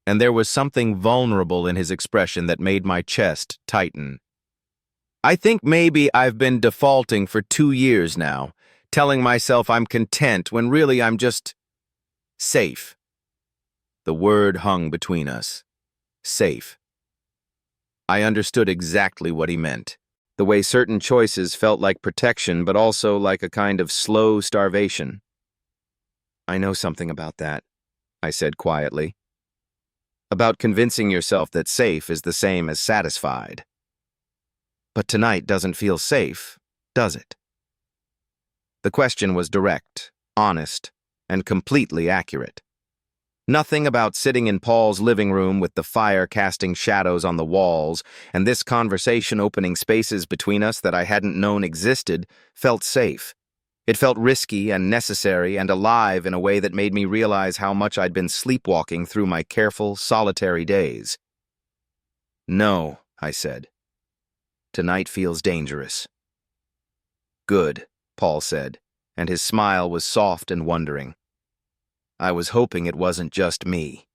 and there was something vulnerable in his expression that made my chest tighten. I think maybe I've been defaulting for 2 years now, telling myself I'm content when really I'm just safe. The word hung between us. Safe. I understood exactly what he meant. The way certain choices felt like protection, but also like a kind of slow starvation. I know something about that, I said quietly. About convincing yourself that safe is the same as satisfied. But tonight doesn't feel safe, does it? The question was direct, honest, and completely accurate. Nothing about sitting in Paul's living room with the fire casting shadows on the walls and this conversation opening spaces between us that I hadn't known existed felt safe. It felt risky and necessary and alive in a way that made me realize how much I'd been sleepwalking through my careful, solitary days. No, I said. Tonight feels dangerous. Good, Paul said, and his smile was soft and wondering. I was hoping it wasn't just me.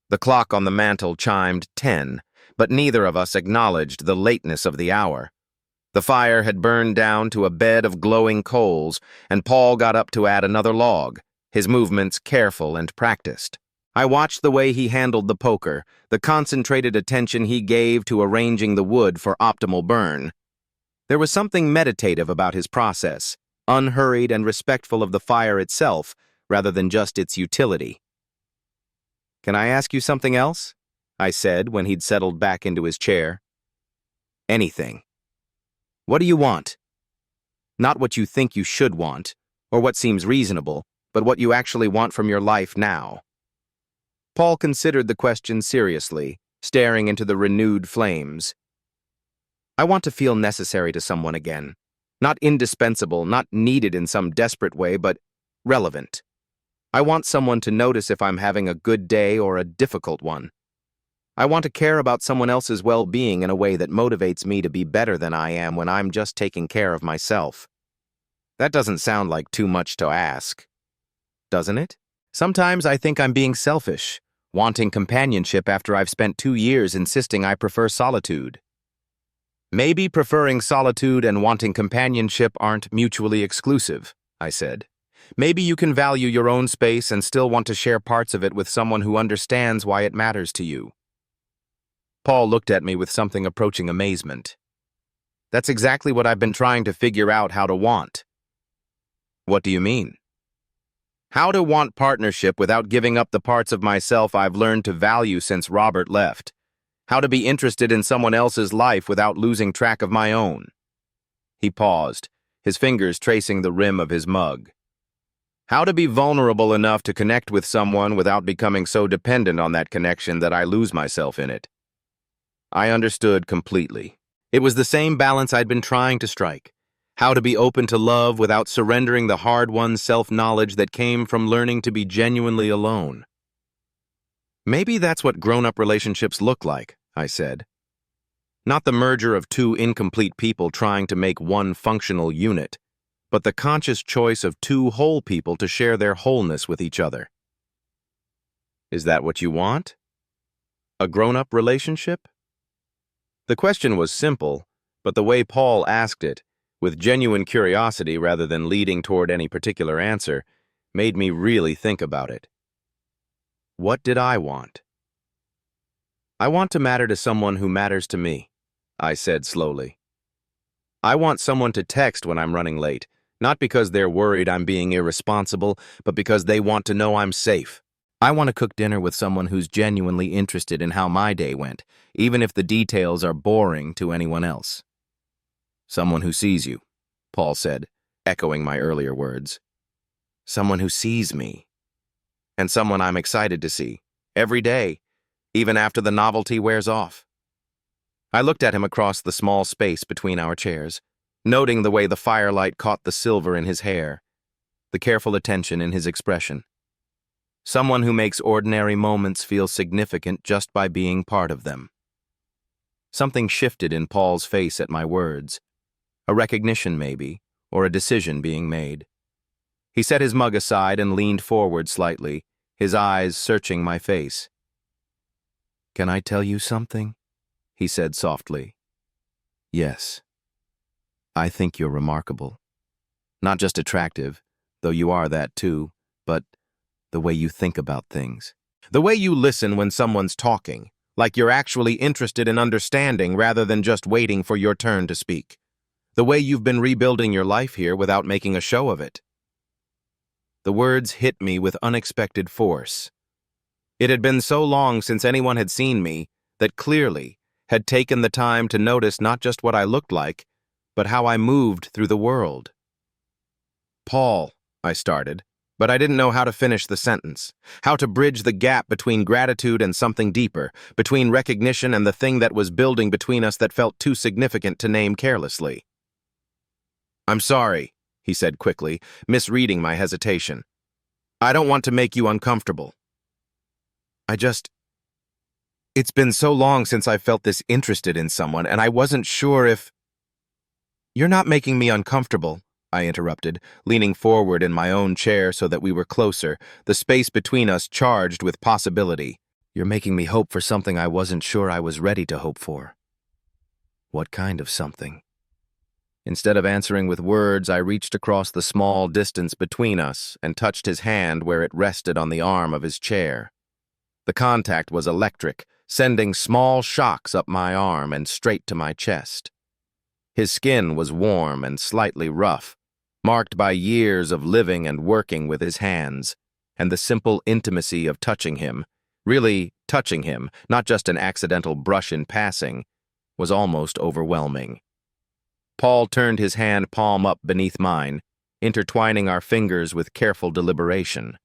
The clock on the mantel chimed 10, but neither of us acknowledged the lateness of the hour. The fire had burned down to a bed of glowing coals, and Paul got up to add another log, his movements careful and practiced. I watched the way he handled the poker, the concentrated attention he gave to arranging the wood for optimal burn. There was something meditative about his process, unhurried and respectful of the fire itself, rather than just its utility. Can I ask you something else? I said when he'd settled back into his chair. Anything. What do you want? Not what you think you should want, or what seems reasonable, but what you actually want from your life now. Paul considered the question seriously, staring into the renewed flames. I want to feel necessary to someone again. Not indispensable, not needed in some desperate way, but relevant. I want someone to notice if I'm having a good day or a difficult one. I want to care about someone else's well-being in a way that motivates me to be better than I am when I'm just taking care of myself. That doesn't sound like too much to ask, doesn't it? Sometimes I think I'm being selfish, wanting companionship after I've spent 2 years insisting I prefer solitude. Maybe preferring solitude and wanting companionship aren't mutually exclusive, I said. Maybe you can value your own space and still want to share parts of it with someone who understands why it matters to you. Paul looked at me with something approaching amazement. That's exactly what I've been trying to figure out how to want. What do you mean? How to want partnership without giving up the parts of myself I've learned to value since Robert left. How to be interested in someone else's life without losing track of my own. He paused, his fingers tracing the rim of his mug. How to be vulnerable enough to connect with someone without becoming so dependent on that connection that I lose myself in it. I understood completely. It was the same balance I'd been trying to strike. How to be open to love without surrendering the hard-won self-knowledge that came from learning to be genuinely alone. Maybe that's what grown-up relationships look like, I said. Not the merger of two incomplete people trying to make one functional unit, but the conscious choice of two whole people to share their wholeness with each other. Is that what you want? A grown-up relationship? The question was simple, but the way Paul asked it, with genuine curiosity rather than leading toward any particular answer, made me really think about it. What did I want? I want to matter to someone who matters to me, I said slowly. I want someone to text when I'm running late, not because they're worried I'm being irresponsible, but because they want to know I'm safe. I want to cook dinner with someone who's genuinely interested in how my day went, even if the details are boring to anyone else. Someone who sees you, Paul said, echoing my earlier words. Someone who sees me. And someone I'm excited to see, every day, even after the novelty wears off. I looked at him across the small space between our chairs, noting the way the firelight caught the silver in his hair, the careful attention in his expression. Someone who makes ordinary moments feel significant just by being part of them. Something shifted in Paul's face at my words. A recognition, maybe, or a decision being made. He set his mug aside and leaned forward slightly, his eyes searching my face. "Can I tell you something?" he said softly. "Yes. I think you're remarkable. Not just attractive, though you are that too, but the way you think about things. The way you listen when someone's talking, like you're actually interested in understanding rather than just waiting for your turn to speak. The way you've been rebuilding your life here without making a show of it." The words hit me with unexpected force. It had been so long since anyone had seen me that clearly had taken the time to notice not just what I looked like, but how I moved through the world. "Paul," I started, but I didn't know how to finish the sentence, how to bridge the gap between gratitude and something deeper, between recognition and the thing that was building between us that felt too significant to name carelessly. "I'm sorry," he said quickly, misreading my hesitation. "I don't want to make you uncomfortable. It's been so long since I felt this interested in someone, and I wasn't sure if—" "You're not making me uncomfortable," I interrupted, leaning forward in my own chair so that we were closer, the space between us charged with possibility. "You're making me hope for something I wasn't sure I was ready to hope for." "What kind of something?" Instead of answering with words, I reached across the small distance between us and touched his hand where it rested on the arm of his chair. The contact was electric, sending small shocks up my arm and straight to my chest. His skin was warm and slightly rough, marked by years of living and working with his hands, and the simple intimacy of touching him, really touching him, not just an accidental brush in passing, was almost overwhelming. Paul turned his hand palm up beneath mine, intertwining our fingers with careful deliberation.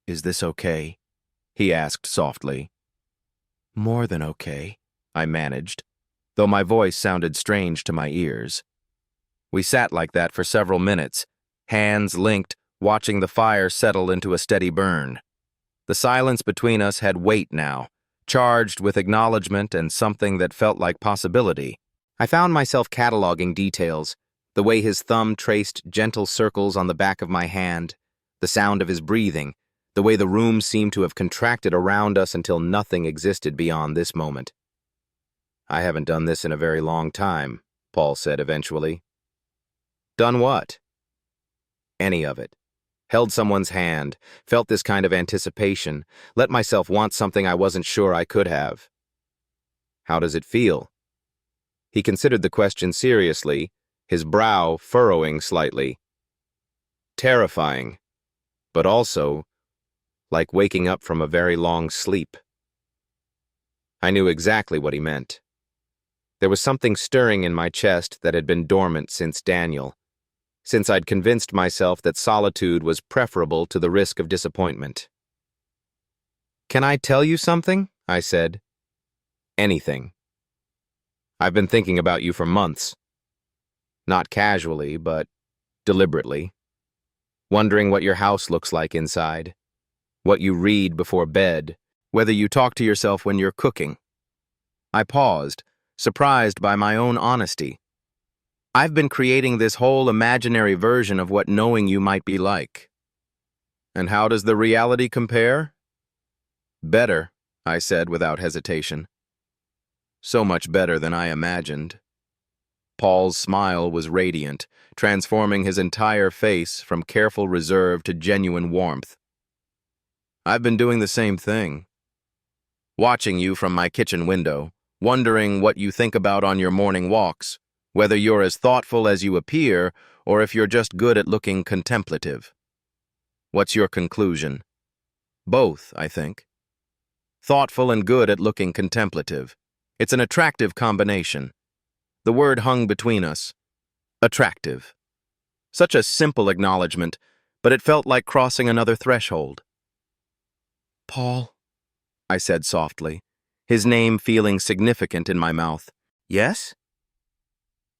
"Is this okay?" he asked softly. "More than okay," I managed, though my voice sounded strange to my ears. We sat like that for several minutes, hands linked, watching the fire settle into a steady burn. The silence between us had weight now, charged with acknowledgement and something that felt like possibility. I found myself cataloging details, the way his thumb traced gentle circles on the back of my hand, the sound of his breathing, the way the room seemed to have contracted around us until nothing existed beyond this moment. "I haven't done this in a very long time," Paul said eventually. "Done what?" "Any of it. Held someone's hand, felt this kind of anticipation, let myself want something I wasn't sure I could have." "How does it feel?" He considered the question seriously, his brow furrowing slightly. "Terrifying, but also like waking up from a very long sleep." I knew exactly what he meant. There was something stirring in my chest that had been dormant since Daniel, since I'd convinced myself that solitude was preferable to the risk of disappointment. "Can I tell you something?" I said. "Anything. I've been thinking about you for months. Not casually, but deliberately. Wondering what your house looks like inside, what you read before bed, whether you talk to yourself when you're cooking." I paused, surprised by my own honesty. "I've been creating this whole imaginary version of what knowing you might be like." "And how does the reality compare?" "Better," I said without hesitation. "So much better than I imagined." Paul's smile was radiant, transforming his entire face from careful reserve to genuine warmth. "I've been doing the same thing. Watching you from my kitchen window, wondering what you think about on your morning walks, whether you're as thoughtful as you appear or if you're just good at looking contemplative." "What's your conclusion?" "Both, I think. Thoughtful and good at looking contemplative. It's an attractive combination." The word hung between us. Attractive. Such a simple acknowledgement, but it felt like crossing another threshold. "Paul," I said softly, his name feeling significant in my mouth. Yes?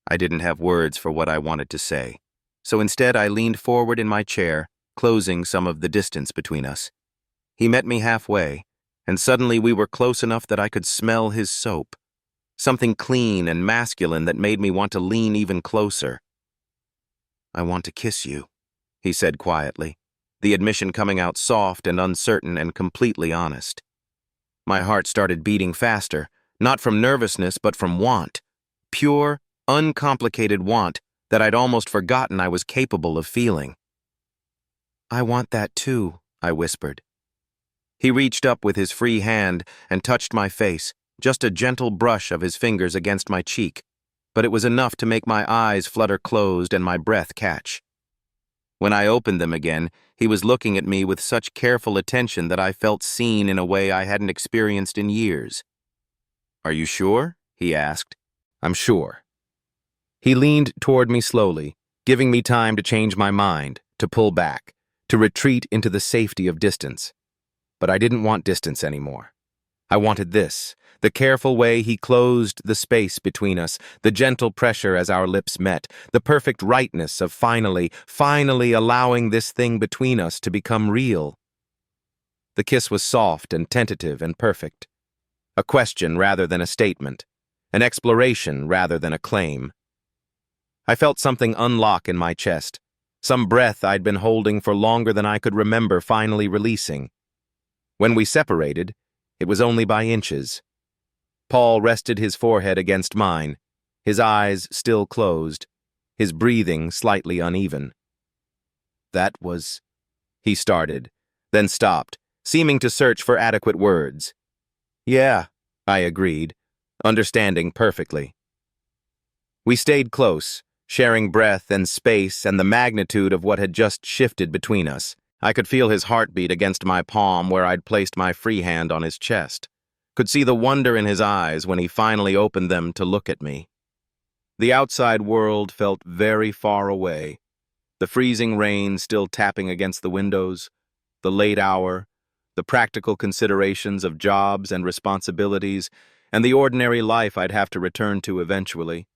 I didn't have words for what I wanted to say, so instead I leaned forward in my chair, closing some of the distance between us. He met me halfway, and suddenly we were close enough that I could smell his soap, something clean and masculine that made me want to lean even closer. I want to kiss you, he said quietly, the admission coming out soft and uncertain and completely honest. My heart started beating faster, not from nervousness but from want, pure, uncomplicated want that I'd almost forgotten I was capable of feeling. I want that too, I whispered. He reached up with his free hand and touched my face, just a gentle brush of his fingers against my cheek, but it was enough to make my eyes flutter closed and my breath catch. When I opened them again, he was looking at me with such careful attention that I felt seen in a way I hadn't experienced in years. Are you sure? He asked. I'm sure. He leaned toward me slowly, giving me time to change my mind, to pull back, to retreat into the safety of distance. But I didn't want distance anymore. I wanted this, the careful way he closed the space between us, the gentle pressure as our lips met, the perfect rightness of finally allowing this thing between us to become real. The kiss was soft and tentative and perfect. A question rather than a statement, an exploration rather than a claim. I felt something unlock in my chest, some breath I'd been holding for longer than I could remember finally releasing. When we separated, it was only by inches. Paul rested his forehead against mine, his eyes still closed, his breathing slightly uneven. That was... he started, then stopped, seeming to search for adequate words. Yeah, I agreed, understanding perfectly. We stayed close, sharing breath and space and the magnitude of what had just shifted between us. I could feel his heartbeat against my palm where I'd placed my free hand on his chest. Could see the wonder in his eyes when he finally opened them to look at me. The outside world felt very far away. The freezing rain still tapping against the windows, the late hour, the practical considerations of jobs and responsibilities, and the ordinary life I'd have to return to eventually.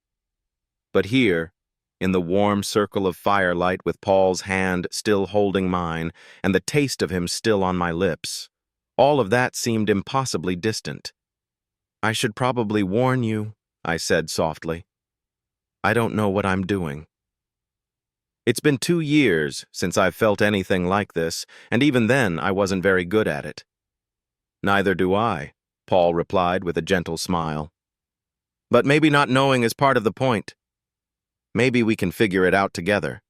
But here, in the warm circle of firelight with Paul's hand still holding mine and the taste of him still on my lips, all of that seemed impossibly distant. I should probably warn you, I said softly. I don't know what I'm doing. It's been 2 years since I've felt anything like this, and even then I wasn't very good at it. Neither do I, Paul replied with a gentle smile. But maybe not knowing is part of the point. Maybe we can figure it out together.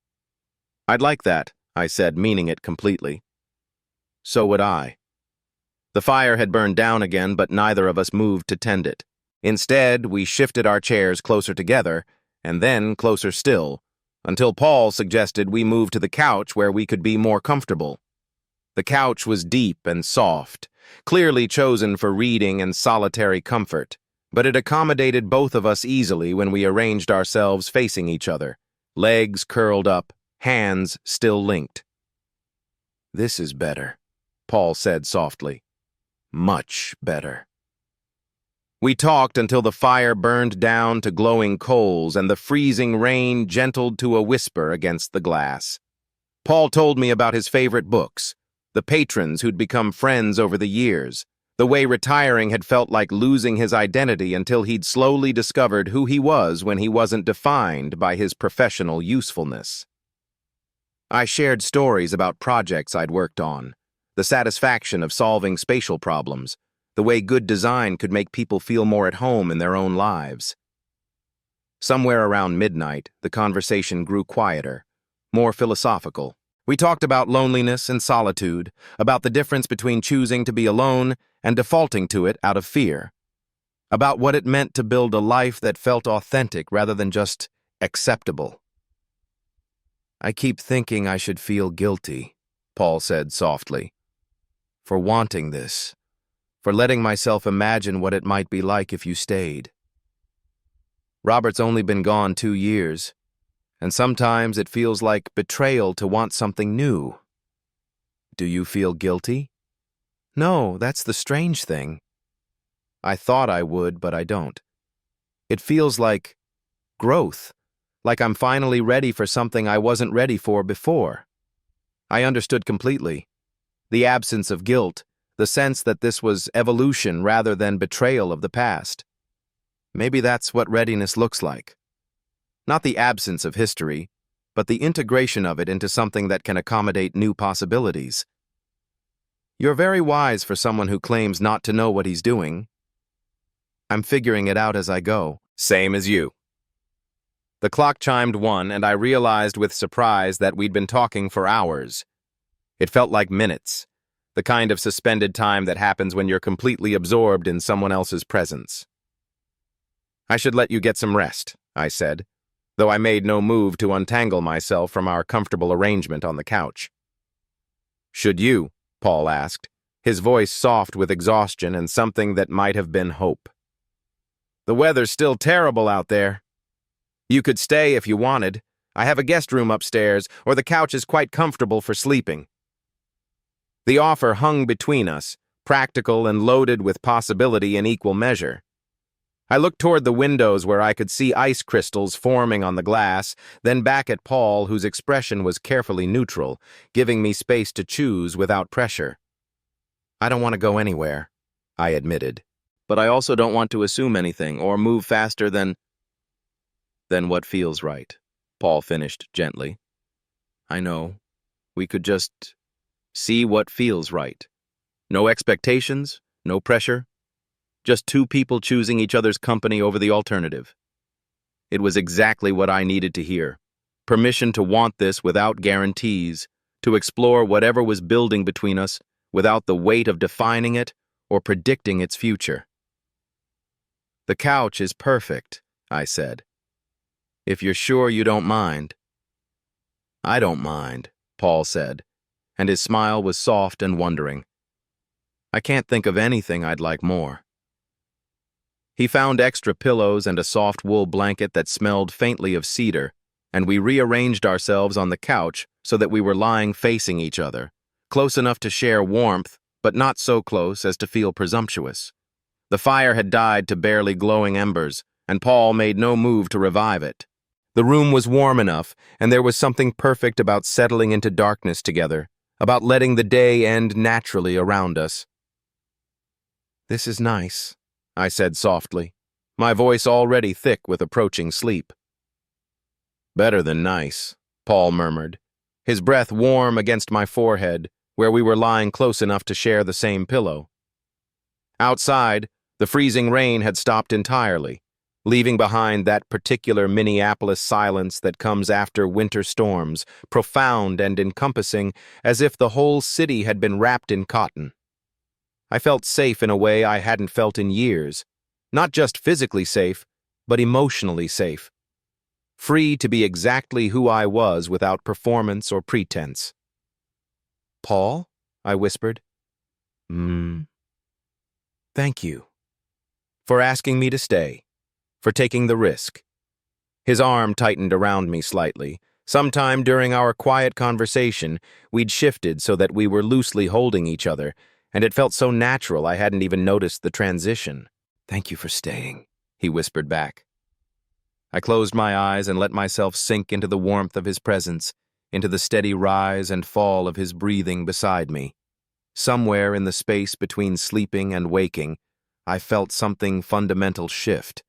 I'd like that, I said, meaning it completely. So would I. The fire had burned down again, but neither of us moved to tend it. Instead, we shifted our chairs closer together, and then closer still, until Paul suggested we move to the couch where we could be more comfortable. The couch was deep and soft, clearly chosen for reading and solitary comfort, but it accommodated both of us easily when we arranged ourselves facing each other, legs curled up, hands still linked. This is better, Paul said softly. Much better. We talked until the fire burned down to glowing coals and the freezing rain gentled to a whisper against the glass. Paul told me about his favorite books, the patrons who'd become friends over the years, the way retiring had felt like losing his identity until he'd slowly discovered who he was when he wasn't defined by his professional usefulness. I shared stories about projects I'd worked on, the satisfaction of solving spatial problems, the way good design could make people feel more at home in their own lives. Somewhere around midnight, the conversation grew quieter, more philosophical. We talked about loneliness and solitude, about the difference between choosing to be alone and defaulting to it out of fear, about what it meant to build a life that felt authentic rather than just acceptable. I keep thinking I should feel guilty, Paul said softly, for wanting this, for letting myself imagine what it might be like if you stayed. Robert's only been gone 2 years, and sometimes it feels like betrayal to want something new. Do you feel guilty? No, that's the strange thing. I thought I would, but I don't. It feels like growth, like I'm finally ready for something I wasn't ready for before. I understood completely. The absence of guilt, the sense that this was evolution rather than betrayal of the past. Maybe that's what readiness looks like. Not the absence of history, but the integration of it into something that can accommodate new possibilities. You're very wise for someone who claims not to know what he's doing. I'm figuring it out as I go. Same as you. The clock chimed 1, and I realized with surprise that we'd been talking for hours. It felt like minutes, the kind of suspended time that happens when you're completely absorbed in someone else's presence. I should let you get some rest, I said, though I made no move to untangle myself from our comfortable arrangement on the couch. Should you? Paul asked, his voice soft with exhaustion and something that might have been hope. The weather's still terrible out there. You could stay if you wanted. I have a guest room upstairs, or the couch is quite comfortable for sleeping. The offer hung between us, practical and loaded with possibility in equal measure. I looked toward the windows where I could see ice crystals forming on the glass, then back at Paul, whose expression was carefully neutral, giving me space to choose without pressure. I don't want to go anywhere, I admitted, but I also don't want to assume anything or move faster than what feels right, Paul finished gently. I know. We could just see what feels right. No expectations, no pressure. Just two people choosing each other's company over the alternative. It was exactly what I needed to hear. Permission to want this without guarantees, to explore whatever was building between us without the weight of defining it or predicting its future. The couch is perfect, I said. If you're sure you don't mind. I don't mind, Paul said, and his smile was soft and wondering. I can't think of anything I'd like more. He found extra pillows and a soft wool blanket that smelled faintly of cedar, and we rearranged ourselves on the couch so that we were lying facing each other, close enough to share warmth, but not so close as to feel presumptuous. The fire had died to barely glowing embers, and Paul made no move to revive it. The room was warm enough, and there was something perfect about settling into darkness together, about letting the day end naturally around us. This is nice, I said softly, my voice already thick with approaching sleep. Better than nice, Paul murmured, his breath warm against my forehead, where we were lying close enough to share the same pillow. Outside, the freezing rain had stopped entirely, leaving behind that particular Minneapolis silence that comes after winter storms, profound and encompassing, as if the whole city had been wrapped in cotton. I felt safe in a way I hadn't felt in years, not just physically safe, but emotionally safe. Free to be exactly who I was without performance or pretense. Paul? I whispered. Thank you. For asking me to stay. For taking the risk. His arm tightened around me slightly. Sometime during our quiet conversation, we'd shifted so that we were loosely holding each other, and it felt so natural I hadn't even noticed the transition. Thank you for staying, he whispered back. I closed my eyes and let myself sink into the warmth of his presence, into the steady rise and fall of his breathing beside me. Somewhere in the space between sleeping and waking, I felt something fundamental shift.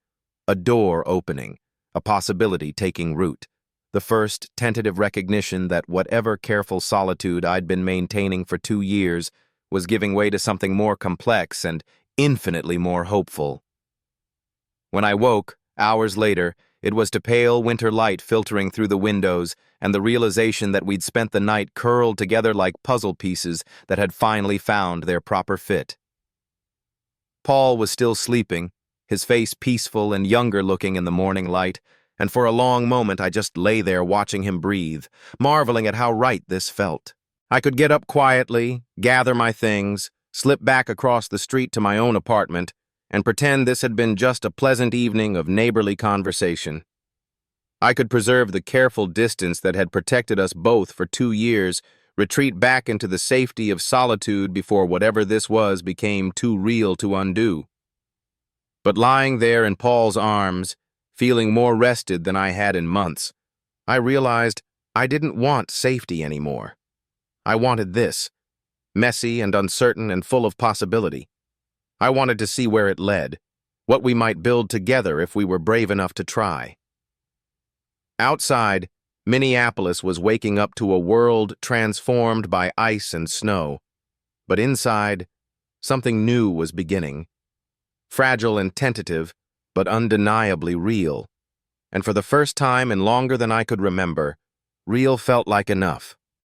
A door opening, a possibility taking root, the first tentative recognition that whatever careful solitude I'd been maintaining for 2 years was giving way to something more complex and infinitely more hopeful. When I woke, hours later, it was to pale winter light filtering through the windows and the realization that we'd spent the night curled together like puzzle pieces that had finally found their proper fit. Paul was still sleeping, his face peaceful and younger looking in the morning light, and for a long moment I just lay there watching him breathe, marveling at how right this felt. I could get up quietly, gather my things, slip back across the street to my own apartment, and pretend this had been just a pleasant evening of neighborly conversation. I could preserve the careful distance that had protected us both for 2 years, retreat back into the safety of solitude before whatever this was became too real to undo. But lying there in Paul's arms, feeling more rested than I had in months, I realized I didn't want safety anymore. I wanted this, messy and uncertain and full of possibility. I wanted to see where it led, what we might build together if we were brave enough to try. Outside, Minneapolis was waking up to a world transformed by ice and snow. But inside, something new was beginning. Fragile and tentative, but undeniably real. And for the first time in longer than I could remember, real felt like enough.